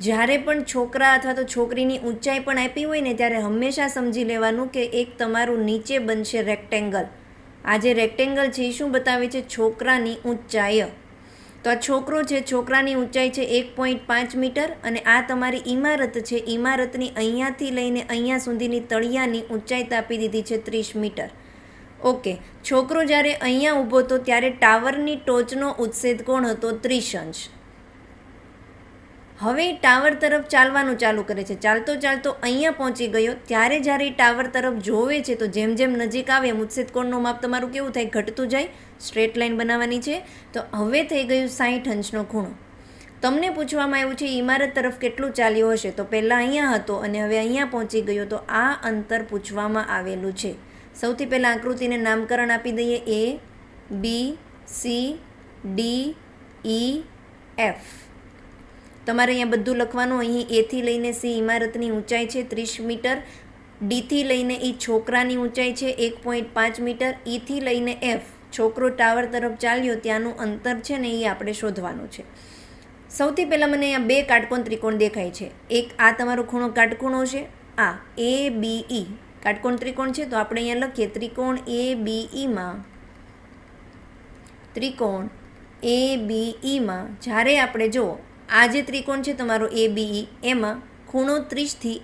જ્યારે પણ છોકરા અથવા તો છોકરીની ઊંચાઈ પણ આપી હોય ને ત્યારે હંમેશા સમજી લેવાનું કે એક તમારું નીચે બનશે રેક્ટેંગલ. આ જે રેક્ટેંગલ છે એ શું બતાવે છે? છોકરાની ઊંચાઈ. તો આ છોકરો છે, છોકરાની ઊંચાઈ છે 1.5 મીટર અને આ તમારી ઇમારત છે. ઇમારતની અહીંયાથી લઈને અહીંયા સુધીની તળિયાની ઊંચાઈ આપી દીધી છે 30 મીટર. ઓકે, છોકરો જ્યારે અહીંયા ઊભો હતો ત્યારે ટાવરની ટોચનો ઉત્સેદ કોણ હતો? 30 અંશ. હવે ટાવર તરફ ચાલવાનું ચાલુ કરે છે. ચાલતો ચાલતો અહીંયા પહોંચી ગયો ત્યારે જ્યારે ટાવર તરફ જોવે છે તો જેમ જેમ નજીક આવે એમ ઉત્સેદ કોણનું માપ તમારું કેવું થાય? ઘટતું જાય. સ્ટ્રેટ લાઇન બનાવવાની છે. તો હવે થઈ ગયું 60 અંશનો ખૂણો. તમને પૂછવામાં આવ્યું છે ઇમારત તરફ કેટલું ચાલ્યો હશે? તો પહેલાં અહીંયા હતો અને હવે અહીંયા પહોંચી ગયો, તો આ અંતર પૂછવામાં આવેલું છે. સૌથી પહેલાં આકૃતિને નામકરણ આપી દઈએ. A, B, C, D, E, F. તમારે અહીંયા બધું લખવાનું. અહીં એથી લઈને સી ઇમારતની ઊંચાઈ છે 30 મીટર, ડીથી લઈને એ છોકરાની ઊંચાઈ છે 1.5 મીટર, ઈથી લઈને એફ છોકરો ટાવર તરફ ચાલ્યો ત્યાંનું અંતર છે ને એ આપણે શોધવાનું છે. સૌથી પહેલાં મને અહીંયા બે કાટકોણ ત્રિકોણ દેખાય છે. એક આ તમારો ખૂણો કાટખૂણો છે, આ ABE કાટકોણ ત્રિકોણ છે. તો આપણે અહીંયા લખીએ ત્રિકોણ ABEમાં જ્યારે આપણે જુઓ આ જે ત્રિકોણ છે તમારો ABE એમાં ખૂણો 30થી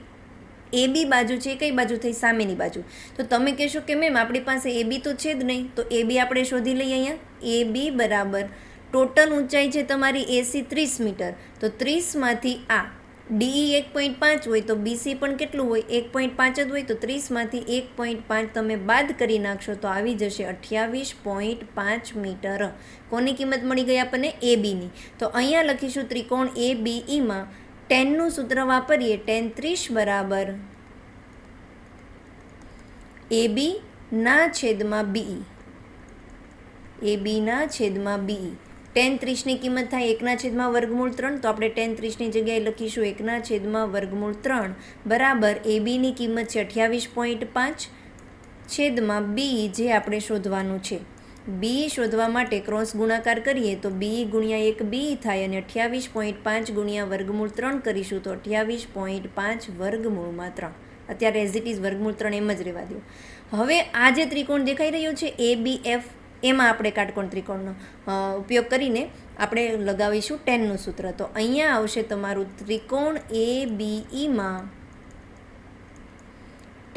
AB બાજુ છે, કઈ બાજુ થઈ? સામેની બાજુ. તો તમે કહેશો કે મેમ આપણી પાસે AB તો છે જ નહીં, તો AB આપણે શોધી લઈએ. અહીંયા AB બરાબર ટોટલ ઊંચાઈ છે તમારી AC 30 મીટર. તો 30માંથી આ DE 1.5 હોય તો BC પણ કેટલું હોય? 1.5 જ હોય. તો 30માંથી 1.5 તમે બાદ કરી નાખશો તો આવી જશે 28.5 મીટર. કોની કિંમત મળી ગઈ આપણને? ABની. તો અહીંયા લખીશું ત્રિકોણ ABEમાં ટેનનું સૂત્ર વાપરીએ. tan 30 બરાબર AB ના છેદમાં BE. AB ના છેદમાં BE. tan 30ની કિંમત થાય 1/3. તો આપણે tan 30ની જગ્યાએ લખીશું 1/3 બરાબર ABની કિંમત છે 28.5 છેદમાં B જે આપણે શોધવાનું છે. B શોધવા માટે ક્રોસ ગુણાકાર કરીએ તો B ગુણ્યા 1 B થાય અને 28.5 ગુણ્યા √3 કરીશું તો 28.5 √3. અત્યારે એઝ ઇટ ઇઝ √3 એમ જ રહેવા દો. હવે આ જે ત્રિકોણ દેખાઈ રહ્યો છે ABF એમાં આપણે કાટકોણ ત્રિકોણનો ઉપયોગ કરીને આપણે લગાવીશું ટેનનું સૂત્ર. તો અહીંયા આવશે તમારું ત્રિકોણ ABEમાં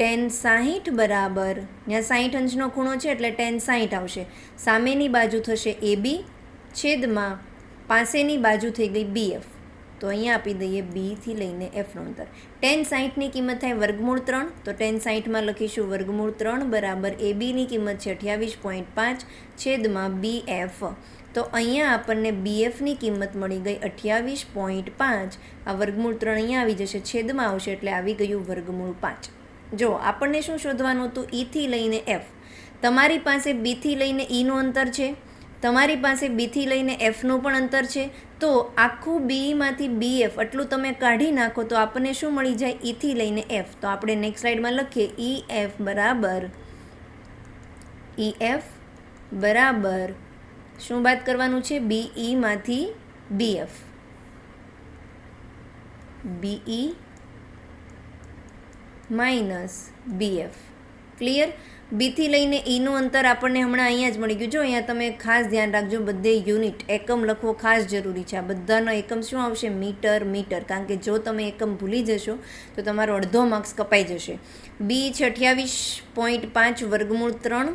tan 60 બરાબર, ત્યાં 60 અંશનો ખૂણો છે એટલે tan 60 આવશે. સામેની બાજુ થશે AB છેદમાં પાસેની બાજુ થઈ ગઈ BF. તો અહીંયા આપી દઈએ B થી લઈને Fનું અંતર. tan 60ની કિંમત થાય √3. તો tan 60માં લખીશું √3 બરાબર ABની કિંમત છે 28.5 છેદમાં BF. તો અહીંયા આપણને BFની કિંમત મળી ગઈ 28.5. આ √3 અહીંયા આવી જશે, છેદમાં આવશે એટલે આવી ગયું √5. જો આપણને શું શોધવાનું હતું? E થી લઈને F. તમારી પાસે B થી લઈને Eનું અંતર છે, તમારી પાસે B થી લઈને Fનું પણ અંતર છે. તો આખું BEમાંથી BF એટલું તમે કાઢી નાખો તો આપણને શું મળી જાય? E થી લઈને F. તો આપણે નેક્સ્ટ સ્લાઇડમાં લખીએ EF બરાબર શું બાદ કરવાનું છે? BEમાંથી BF. BE minus BF. Clear? B થી લઈને Eનું અંતર આપણને હમણાં અહીંયા જ મળી ગયું. જો અહીંયા તમે ખાસ ધ્યાન રાખજો, બધે યુનિટ એકમ લખવો ખાસ જરૂરી છે. આ બધાનો એકમ શું આવશે? મીટર. કારણ કે જો તમે એકમ ભૂલી જશો તો તમારો અડધો માર્ક્સ કપાઈ જશે. B છે 28.5 √3.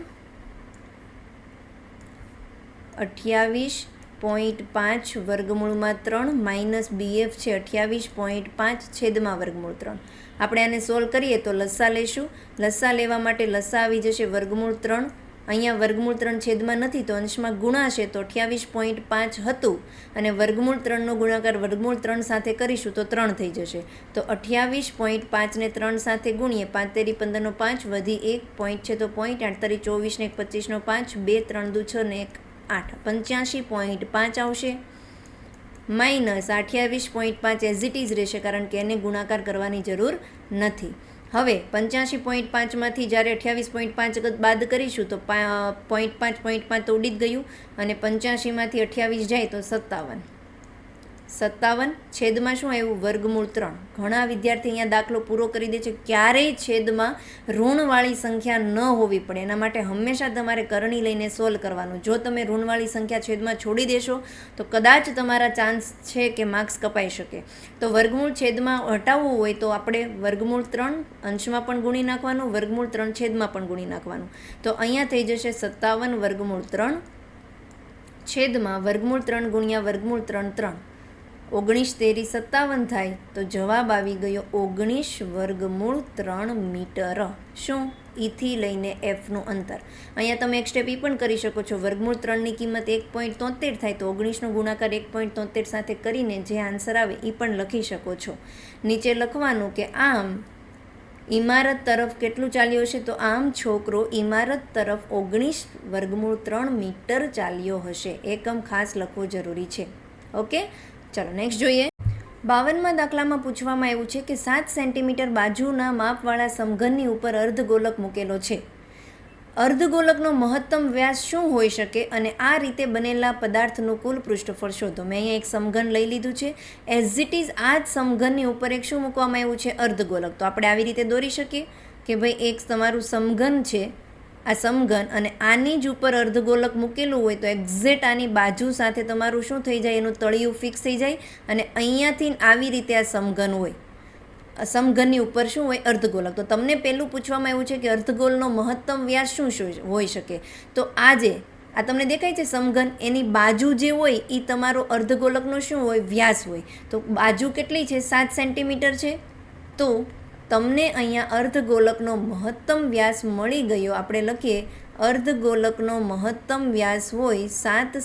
28 28.5 વર્ગમૂળમાં 3 માઇનસ BF છે 28.5 છેદમાં વર્ગમૂળ 3. આપણે આને સોલ્વ કરીએ તો લસા લેશું. લસા લેવા માટે લસા આવી જશે વર્ગમૂળ 3. અહીંયા વર્ગમૂળ 3 છેદમાં નથી તો અંશમાં ગુણાશે તો 28.5 હતું અને વર્ગમૂળ 3નો ગુણાકાર વર્ગમૂળ 3 સાથે કરીશું તો 3 થઈ જશે. તો 28.5 ને 3 સાથે ગુણીએ 5 તેરી 15 નો 5 વધી 1 પોઈન્ટ છે તો પોઈન્ટ 8 તારી 24 ને 1 25 નો 5 2 3 દુ 6 ને 1 8 85.5 આવશે માઇનસ 28.5 એઝ ઇટ ઇઝ રહેશે કારણ કે એને ગુણાકાર કરવાની જરૂર નથી. હવે 85.5માંથી જ્યારે 28.5 બાદ કરીશું તો 0.5 તો ઉડી જ ગયું અને 85માંથી 28 જાય તો 57 છેદમાં શું આવ્યું વર્ગમૂળ 3. ઘણા વિદ્યાર્થી અહીંયા દાખલો પૂરો કરી દે છે. ક્યારેય છેદમાં ઋણવાળી સંખ્યા ન હોવી પડે એના માટે હંમેશા તમારે કરણી લઈને સોલ્વ કરવાનું. જો તમે ઋણવાળી સંખ્યા છેદમાં છોડી દેશો તો કદાચ તમારા ચાન્સ છે કે માર્ક્સ કપાઈ શકે. તો વર્ગમૂળ છેદમાં હટાવવું હોય તો આપણે વર્ગમૂળ 3 અંશમાં પણ ગુણી નાખવાનું, વર્ગમૂળ 3 છેદમાં પણ ગુણી નાખવાનું. તો અહીંયા થઈ જશે 57 વર્ગમૂળ 3 છેદમાં વર્ગમૂળ 3 ગુણ્યા વર્ગમૂળ 3 3 19 તેરી 57 થાય તો જવાબ આવી ગયો 19 વર્ગમૂળ 3 મીટર. શું? ઈથી લઈને એફનું અંતર. અહીંયા તમે એક સ્ટેપ એ પણ કરી શકો છો. વર્ગમૂળ 3ની કિંમત 1.73 થાય તો 19નો ગુણાકાર 1.73 સાથે કરીને જે આન્સર આવે એ પણ લખી શકો છો. નીચે લખવાનું કે આમ ઇમારત તરફ કેટલું ચાલ્યો છે તો આમ છોકરો ઇમારત તરફ 19 વર્ગમૂળ 3 મીટર ચાલ્યો હશે. એકમ ખાસ લખવો જરૂરી છે. ઓકે, ચાલો નેક્સ્ટ જોઈએ. 52માં દાખલામાં પૂછવામાં આવ્યું છે કે 7 સેન્ટીમીટર બાજુના માપવાળા સમઘનની ઉપર અર્ધગોલક મૂકેલો છે. અર્ધગોલકનો મહત્તમ વ્યાસ શું હોઈ શકે અને આ રીતે બનેલા પદાર્થનું કુલ પૃષ્ઠફળ શોધો. મેં અહીંયા એક સમઘન લઈ લીધું છે. એઝ ઇટ ઇઝ આ જ સમઘનની ઉપર એક શું મૂકવામાં આવ્યું છે અર્ધગોલક. તો આપણે આવી રીતે દોરી શકીએ કે ભાઈ એક તમારું સમઘન છે આ સમઘન અને આની જ ઉપર અર્ધગોલક મૂકેલું હોય તો એક્ઝેક્ટ આની બાજુ સાથે તમારું શું થઈ જાય એનું તળિયું ફિક્સ થઈ જાય અને અહીંયાથી આવી રીતે આ સમઘન હોય. સમઘનની ઉપર શું હોય અર્ધગોલક. તો તમને પહેલું પૂછવામાં આવ્યું છે કે અર્ધગોલનો મહત્તમ વ્યાસ શું હોઈ શકે. તો આજે આ તમને દેખાય છે સમઘન એની બાજુ જે હોય એ તમારો અર્ધગોલકનો શું હોય વ્યાસ હોય. તો બાજુ કેટલી છે 7 સેન્ટીમીટર છે. તો તમને અહીંયા અર્ધગોલકનો મહત્તમ વ્યાસ મળી ગયો. આપણે લખીએ અર્ધગોલકનો મહત્તમ વ્યાસ હોય 7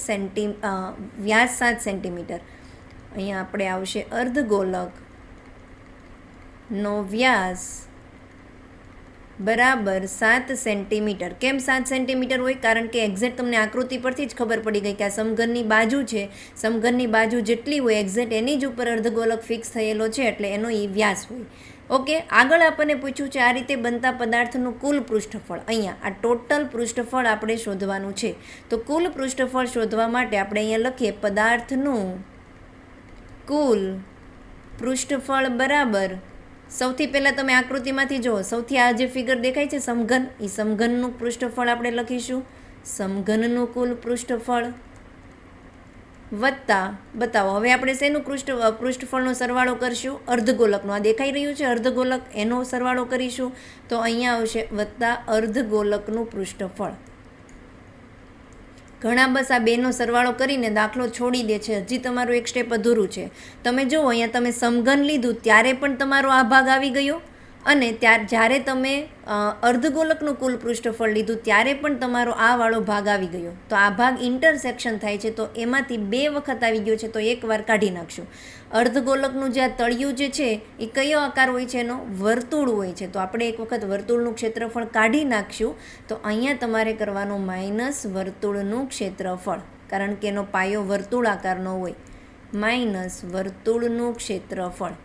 સેન્ટીમીટર. અહીંયા આપણે આવશે અર્ધગોલકનો વ્યાસ બરાબર 7 સેન્ટીમીટર. કેમ 7 સેન્ટીમીટર હોય? કારણ કે એક્ઝેક્ટ તમને આકૃતિ પરથી જ ખબર પડી ગઈ કે આ સમઘનની બાજુ છે. સમઘનની બાજુ જેટલી હોય એક્ઝેક્ટ એની જ ઉપર અર્ધગોલક ફિક્સ થયેલો છે એટલે એનો એ વ્યાસ હોય. ઓકે, આગળ આપણને પૂછ્યું છે આ રીતે બનતા પદાર્થનું કુલ પૃષ્ઠફળ. અહીંયા આ ટોટલ પૃષ્ઠફળ આપણે શોધવાનું છે. તો કુલ પૃષ્ઠફળ શોધવા માટે આપણે અહીંયા લખીએ પદાર્થનું કુલ પૃષ્ઠફળ બરાબર સૌથી પહેલાં તમે આકૃતિમાંથી જુઓ. સૌથી આ જે ફિગર દેખાય છે સમઘન, એ સમઘનનું પૃષ્ઠફળ આપણે લખીશું સમઘનનું કુલ પૃષ્ઠફળ વત્તા બતાવો. હવે આપણે શેનું પૃષ્ઠફળનો સરવાળો કરશું અર્ધગોલકનો. આ દેખાઈ રહ્યું છે અર્ધગોલક, એનો સરવાળો કરીશું તો અહીંયા આવશે વત્તા અર્ધગોલકનું પૃષ્ઠફળ. ઘણા બસ આ બેનો સરવાળો કરીને દાખલો છોડી દે છે. હજી તમારું એક સ્ટેપ અધૂરું છે. તમે જુઓ અહીંયા તમે સમઘન લીધું ત્યારે પણ તમારો આ ભાગ આવી ગયો અને જ્યારે તમે અર્ધગોલકનું કુલ પૃષ્ઠફળ લીધું ત્યારે પણ તમારો આ વાળો ભાગ આવી ગયો. તો આ ભાગ ઇન્ટરસેક્શન થાય છે તો એમાંથી 2 વખત આવી ગયો છે તો એકવાર કાઢી નાખશું. અર્ધગોલકનું જે આ તળિયું જે છે એ કયો આકાર હોય છે એનો વર્તુળ હોય છે. તો આપણે એક વખત વર્તુળનું ક્ષેત્રફળ કાઢી નાખશું તો અહીંયા તમારે કરવાનું માઇનસ વર્તુળનું ક્ષેત્રફળ કારણ કે એનો પાયો વર્તુળ આકારનો હોય. માઇનસ વર્તુળનું ક્ષેત્રફળ.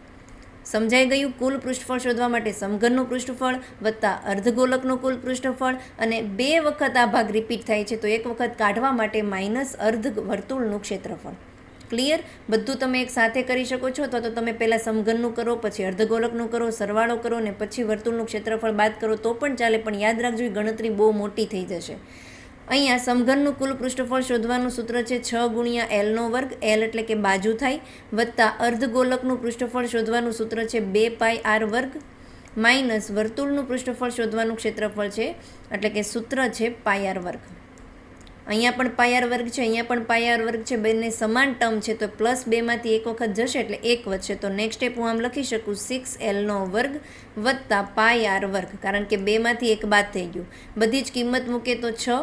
સમજાઈ ગયું? કુલ પૃષ્ઠફળ શોધવા માટે સમઘનનું પૃષ્ઠફળ વત્તા અર્ધગોલકનું કુલ પૃષ્ઠફળ અને 2 વખત આ ભાગ રિપીટ થાય છે તો એક વખત કાઢવા માટે માઇનસ અર્ધ વર્તુળનું ક્ષેત્રફળ. ક્લિયર? બધું તમે એક સાથે કરી શકો છો. તો તમે પહેલાં સમઘનનું કરો, પછી અર્ધગોલકનું કરો, સરવાળો કરો ને પછી વર્તુળનું ક્ષેત્રફળ બાદ કરો તો પણ ચાલે, પણ યાદ રાખજો એ ગણતરી બહુ મોટી થઈ જશે. અહીંયા સમઘનનું કુલ પૃષ્ઠફળ શોધવાનું સૂત્ર છે 6 ગુણ્યા એલનો વર્ગ. એલ એટલે કે બાજુ થાય વત્તા અર્ધગોલકનું પૃષ્ઠફળ શોધવાનું સૂત્ર છે 2 પાઈ આર વર્ગ માઇનસ વર્તુળનું પૃષ્ઠફળ શોધવાનું ક્ષેત્રફળ છે એટલે કે સૂત્ર છે પાઈ આર વર્ગ. અહીંયા પણ પાયાર વર્ગ છે, અહીંયા પણ પાયાર વર્ગ છે, બંને સમાન ટર્મ છે, તો પ્લસ 2માંથી એક વખત જશે એટલે 1 વધશે. તો નેક્સ્ટ સ્ટેપ હું આમ લખી શકું 6Lનો વર્ગ વત્તા પાયાર વર્ગ, કારણ કે 2માંથી 1 બાદ થઈ ગયું. બધી જ કિંમત મૂકે તો 6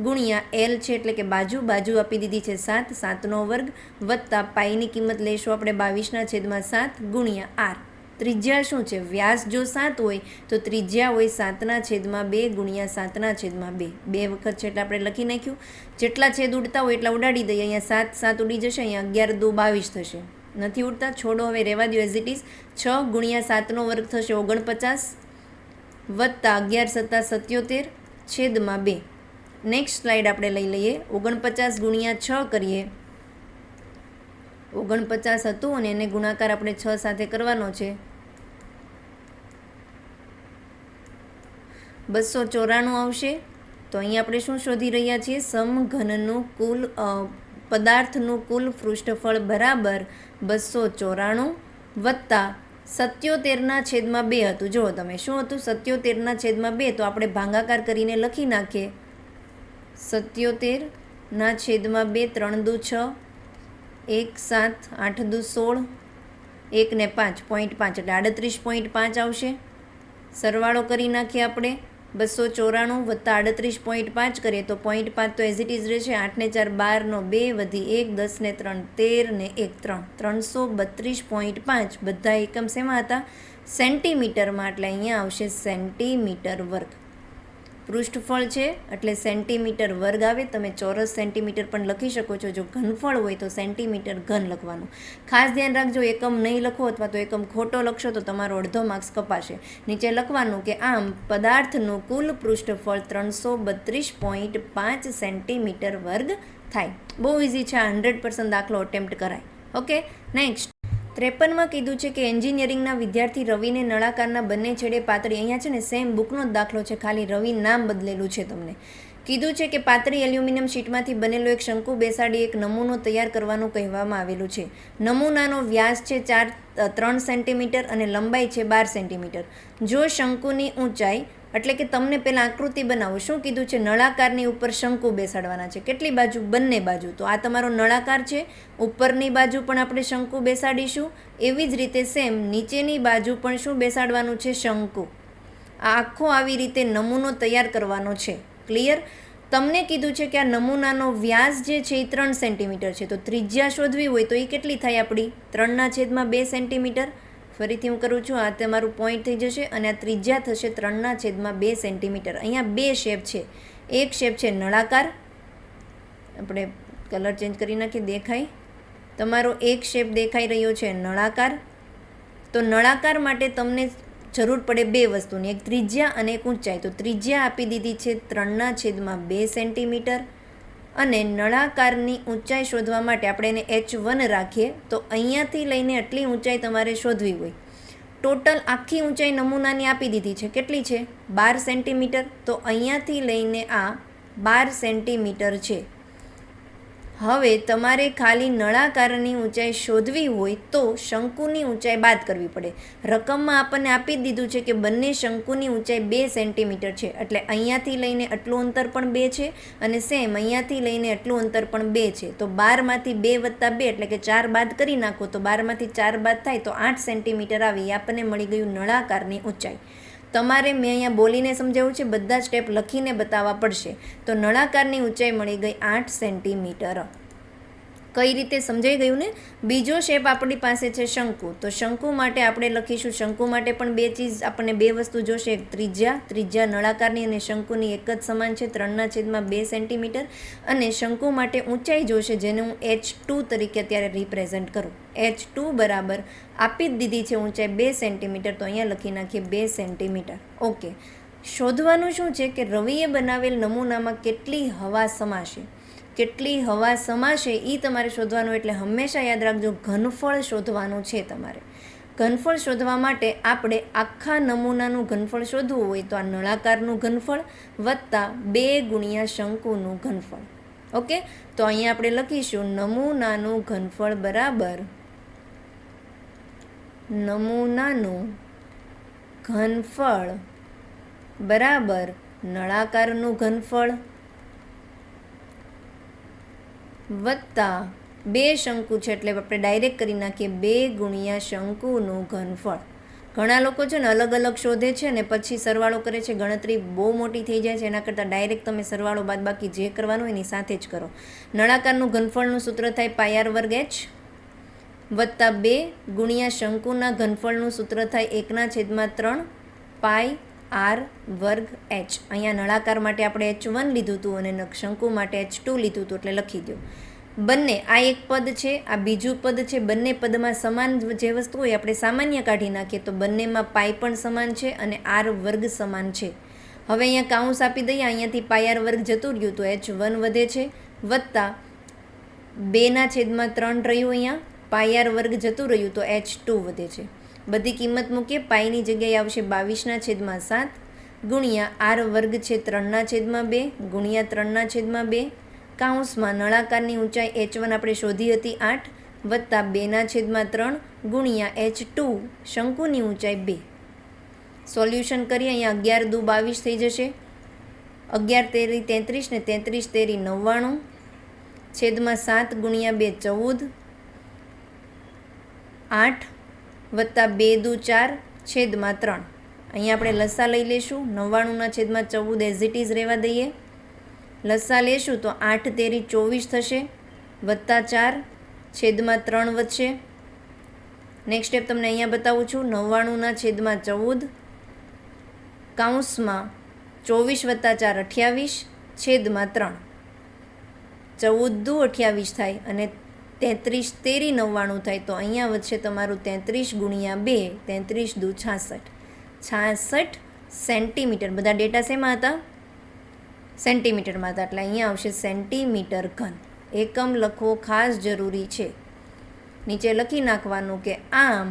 ગુણ્યા L છે એટલે કે બાજુ આપી દીધી છે 7, 7નો વર્ગ વત્તા પાઈની કિંમત લઈશું આપણે 22/7 ગુણ્યા R. ત્રિજ્યા શું છે? વ્યાસ જો 7 હોય તો ત્રિજ્યા હોય 7/2 ગુણ્યા 7/2. 2 વખત છે એટલે આપણે લખી નાખ્યું. જેટલા છેદ ઉડતા હોય એટલા ઉડાડી દઈએ. અહીંયા 7 ઉડી જશે, અહીંયા 11 2 22 થશે. નથી ઉડતા, છોડો, હવે રહેવા દો એઝ ઇટ ઇઝ. 6 ગુણ્યા 7નો વર્ગ થશે 49 વત્તા 11 7 77 છેદમાં 2. નેક્સ્ટ સ્લાઇડ આપણે લઈ લઈએ. 49 ગુણ્યા 6 કરીએ. 49 હતું અને એને ગુણાકાર આપણે 6 સાથે કરવાનો છે. 294 આવશે. તો અહીંયા આપણે શું શોધી રહ્યા છીએ? સમઘનનું કુલ પદાર્થનું કુલ પૃષ્ઠફળ બરાબર 294 વત્તા 77/2 હતું. જુઓ તમે, શું હતું? 77/2. તો આપણે ભાગાકાર કરીને લખી નાખીએ. 77/2 3 દુ 6, 1 7 8 દુ 16, 1 ને 5 0.5 એટલે 38.5 આવશે. સરવાળો કરી નાખીએ આપણે. 294 વત્તા 38.5 કરીએ તો 0.5 તો એઝ ઇટ ઇઝ રહેશે. 8 ને 4 12 નો 2 વધી 1, 10 ને 3 13 ને 1 3 332.5. બધા એકમ શેમાં હતા? સેન્ટીમીટરમાં. એટલે અહીંયા આવશે સેન્ટીમીટર વર્ગ. પૃષ્ઠફળ છે એટલે સેન્ટીમીટર વર્ગ આવે. તમે ચોરસ સેન્ટીમીટર પણ લખી શકો છો. જો ઘનફળ હોય તો સેન્ટીમીટર ઘન લખવાનું. ખાસ ધ્યાન રાખજો, એકમ નહીં લખો અથવા તો એકમ ખોટો લખશો તો તમારો અડધો માર્ક્સ કપાશે. નીચે લખવાનું કે આમ પદાર્થનું કુલ પૃષ્ઠફળ 332.5 સેન્ટીમીટર વર્ગ થાય. બહુ ઇઝી છે, 100% દાખલો અટેમ્પ્ટ કરાય. ઓકે, નેક્સ્ટ 53માં કીધું છે કે એન્જિનિયરિંગના વિદ્યાર્થી રવિને નળાકારના બંને છેડે પાતળી, અહીંયા છે ને સેમ બુકનો જ દાખલો છે, ખાલી રવિ નામ બદલેલું છે. તમને કીધું છે કે પાતળી એલ્યુમિનિયમ શીટમાંથી બનેલો એક શંકુ બેસાડી એક નમૂનો તૈયાર કરવાનું કહેવામાં આવેલું છે. નમૂનાનો વ્યાસ છે 3 સેન્ટીમીટર અને લંબાઈ છે 12 સેન્ટીમીટર. જો શંકુની ઊંચાઈ, એટલે કે તમને પહેલાં આકૃતિ બનાવો. શું કીધું છે? નળાકારની ઉપર શંકુ બેસાડવાના છે. કેટલી બાજુ? બંને બાજુ. તો આ તમારો નળાકાર છે, ઉપરની બાજુ પણ આપણે શંકુ બેસાડીશું. એવી જ રીતે સેમ નીચેની બાજુ પણ શું બેસાડવાનું છે? શંકુ. આ આખો આવી રીતે નમૂનો તૈયાર કરવાનો છે. ક્લિયર? તમને કીધું છે કે આ નમૂનાનો વ્યાસ જે છે એ 3 સેન્ટીમીટર છે. તો ત્રિજ્યા શોધવી હોય તો એ કેટલી થાય આપણી? 3/2 સેન્ટીમીટર. ફરીથી હું કરું છું, આ તમારું પોઈન્ટ થઈ જશે અને આ ત્રિજ્યા થશે 3/2 સેન્ટીમીટર. અહીંયા 2 શેપ છે. એક શેપ છે નળાકાર, આપણે કલર ચેન્જ કરી નાખીએ, દેખાય તમારો એક શેપ દેખાઈ રહ્યો છે નળાકાર. તો નળાકાર માટે તમને જરૂર પડે 2 વસ્તુની, એક ત્રિજ્યા અને એક ઊંચાઈ. તો ત્રિજ્યા આપી દીધી છે 3/2 સેન્ટીમીટર અને નળાકારની ઊંચાઈ શોધવા માટે આપણે એને h1 રાખીએ. તો અહીંયાથી લઈને આટલી ઊંચાઈ તમારે શોધવી હોય. ટોટલ આખી ઊંચાઈ નમૂનાની આપી દીધી છે. કેટલી છે? 12 સેન્ટીમીટર. તો અહીંયાથી લઈને આ 12 સેન્ટીમીટર છે. હવે તમારે ખાલી નળાકારની ઊંચાઈ શોધવી હોય તો શંકુની ઊંચાઈ બાદ કરવી પડે. રકમમાં આપણને આપી દીધું છે કે બંને શંકુની ઊંચાઈ 2 સેન્ટીમીટર છે. એટલે અહીંયાથી લઈને આટલું અંતર પણ 2 છે અને સેમ અહીંયાથી લઈને આટલું અંતર પણ 2 છે. તો 12માંથી 2 વત્તા 2 એટલે કે 4 બાદ કરી નાખો તો 12માંથી 4 બાદ થાય તો 8 સેન્ટીમીટર આવી. આપણને મળી ગયું નળાકારની ઊંચાઈ. તમારે મેં અહીંયા બોલીને સમજાવ્યું છે, બધા સ્ટેપ લખીને બતાવવા પડશે. તો નળાકારની ઊંચાઈ મળી ગઈ 8 સેન્ટીમીટર. કઈ રીતે સમજાઈ ગયું ને? બીજો શેપ આપણી પાસે છે શંકુ. તો શંકુ માટે આપણે લખીશું, શંકુ માટે પણ 2 ચીજ આપણને 2 વસ્તુ જોશે. એક ત્રિજ્યા નળાકારની અને શંકુની એક જ સમાન છે 3/2 સેન્ટીમીટર. અને શંકુ માટે ઊંચાઈ જોશે, જેને હું h2 તરીકે અત્યારે રિપ્રેઝેન્ટ કરું. h2 બરાબર આપી જ દીધી છે ઊંચાઈ 2 સેન્ટીમીટર. તો અહીંયા લખી નાખીએ 2 સેન્ટીમીટર. ઓકે, શોધવાનું શું છે કે રવિએ બનાવેલ નમૂનામાં કેટલી હવા સમાશે. કેટલી હવા સમાશે એ તમારે શોધવાનું. એટલે હંમેશા યાદ રાખજો, ઘનફળ શોધવાનું છે તમારે. ઘનફળ શોધવા માટે આપણે આખા નમૂનાનું ઘનફળ શોધવું હોય તો આ નળાકારનું ઘનફળ વત્તા 2 ગુણ્યા શંકુનું ઘનફળ. ઓકે, તો અહીંયા આપણે લખીશું નમૂનાનું ઘનફળ બરાબર નમૂનાનું ઘનફળ બરાબર નળાકારનું ઘનફળ વત્તા 2 શંકુ છે એટલે આપણે ડાયરેક્ટ કરી નાખીએ 2 ગુણ્યા શંકુનું ઘનફળ. ઘણા લોકો છે ને અલગ અલગ શોધે છે ને પછી સરવાળો કરે છે, ગણતરી બહુ મોટી થઈ જાય છે. એના કરતાં ડાયરેક્ટ તમે સરવાળો બાદબાકી જે કરવાનું હોય એની સાથે જ કરો. નળાકારનું ઘનફળનું સૂત્ર થાય પાય r વર્ગ h વત્તા 2 ગુણ્યા શંકુના ઘનફળનું સૂત્ર થાય 1/3 પાય r વર્ગ h. અહીંયા નળાકાર માટે આપણે h1 લીધું હતું અને શંકુ માટે h2 લીધું હતું એટલે લખી દો. બંને આ એક પદ છે, આ બીજું પદ છે, બંને પદમાં સમાન જે વસ્તુ હોય આપણે સામાન્ય કાઢી નાખીએ તો બંનેમાં પાય પણ સમાન છે અને r વર્ગ સમાન છે. હવે અહીંયા કાઉન્સ આપી દઈએ, અહીંયાથી પાય r વર્ગ જતું રહ્યું તો h1 વધે છે વત્તા 2/3 રહ્યું, અહીંયા પાય r વર્ગ જતું રહ્યું તો h2 વધે છે. બધી કિંમત મૂકીએ, પાયની જગ્યાએ આવશે 22/7 ગુણ્યા r વર્ગ છે 3/2 ગુણ્યા 3/2 કાઉન્સમાં નળાકારની ઊંચાઈ h1 આપણે શોધી હતી 8 વત્તા 2/3 ગુણ્યા h2 શંકુની ઊંચાઈ 2. સોલ્યુશન કરીએ, અહીંયા 11 દુ 22 થઈ જશે, 11 તેરી 33 ને 33 તેરી 99 છેદમાં 7 ગુણ્યા 2 14 8 વત્તા 2 દુ 4 છેદમાં 3. અહીંયા આપણે લસા લઈ લઈશું, 99/14 એઝ ઇટ ઇઝ રહેવા દઈએ. લસા લેશું તો 8 તેરી 24 થશે વત્તા 4 છેદમાં 3 વધશે. નેક્સ્ટ સ્ટેપ તમને અહીંયા બતાવું છું, 99/14 કાઉન્સમાં 24 વત્તા 4 28 છેદમાં 3. 14 દુ 28 થાય અને 33 તેરી 99 થાય તો અહીંયા વધશે તમારું 33 ગુણ્યા 2 33 દુ 66 સેન્ટીમીટર. બધા ડેટા શેમાં હતા? સેન્ટીમીટરમાં હતા એટલે અહીંયા આવશે સેન્ટીમીટર ઘન. એકમ લખવો ખાસ જરૂરી છે. નીચે લખી નાખવાનું કે આમ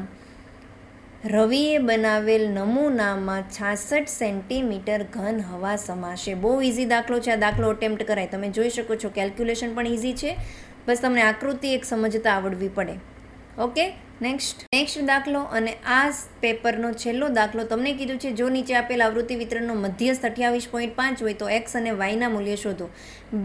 રવિએ બનાવેલ નમૂનામાં 66 સેન્ટીમીટર ઘન હવા સમાશે. બહુ ઇઝી દાખલો છે, આ દાખલો અટેમ્પ્ટ કરાય, તમે જોઈ શકો છો. કેલ્ક્યુલેશન પણ ઇઝી છે, બસ તમને આકૃતિ એક સમજતા આવડવી પડે. ઓકે, નેક્સ્ટ દાખલો અને આ પેપરનો છેલ્લો દાખલો. તમને કીધું છે જો નીચે આપેલ આવૃત્તિ વિતરણનો મધ્યસ્થ 28.5 હોય તો x અને yના મૂલ્ય શોધો.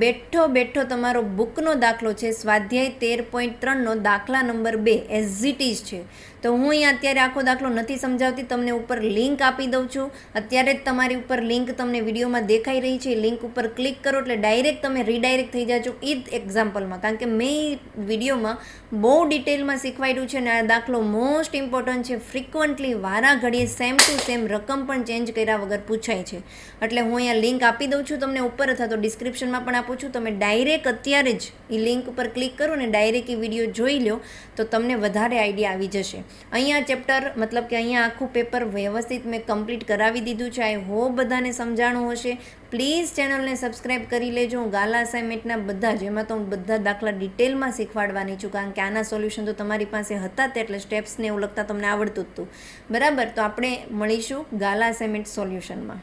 બેઠો તમારો બુકનો દાખલો છે, સ્વાધ્યાય 13.3નો દાખલા નંબર 2 એઝ ઇટ ઇઝ છે. તો હું અહીંયા અત્યારે આખો દાખલો નથી સમજાવતી, તમને ઉપર લિંક આપી દઉં છું. અત્યારે જ તમારી ઉપર લિંક તમને વિડીયોમાં દેખાઈ રહી છે, લિંક ઉપર ક્લિક કરો એટલે ડાયરેક્ટ તમે રીડાયરેક્ટ થઈ જાજો એ જ એક્ઝામ્પલમાં, કારણ કે મેં વિડીયોમાં બહુ ડિટેલમાં શીખવાડ્યું છે અને આ દાખલો મોસ્ટ ઇમ્પોર્ટન્ટ છે. ફ્રિકવન્ટલી વારા ઘડીએ સેમ ટુ સેમ રકમ પણ ચેન્જ કર્યા વગર પૂછાય છે. એટલે હું અહીંયા લિંક આપી દઉં છું તમને ઉપર, અથવા તો ડિસ્ક્રિપ્શનમાં પણ આપું છું. તમે ડાયરેક્ટ અત્યારે જ એ લિંક ઉપર ક્લિક કરો ને ડાયરેક્ટ એ વિડીયો જોઈ લો તો તમને વધારે આઈડિયા આવી જશે. અહીંયા ચેપ્ટર મતલબ કે અહીંયા આખું પેપર વ્યવસ્થિત મેં કમ્પ્લીટ કરાવી દીધું છે. આઈ હોપ બધાને સમજાણું હશે. પ્લીઝ ચેનલને સબસ્ક્રાઈબ કરી લેજો. હું ગાલા અસાઇનમેન્ટના બધા જ, એમાં તો હું બધા દાખલા ડિટેલમાં શીખવાડવાની છું, કારણ કે આના સોલ્યુશન તો તમારી પાસે હતા જ, એટલે સ્ટેપ્સને એવું લગતા તમને આવડતું જ હતું. બરાબર, તો આપણે મળીશું ગાલા અસાઇનમેન્ટ સોલ્યુશનમાં.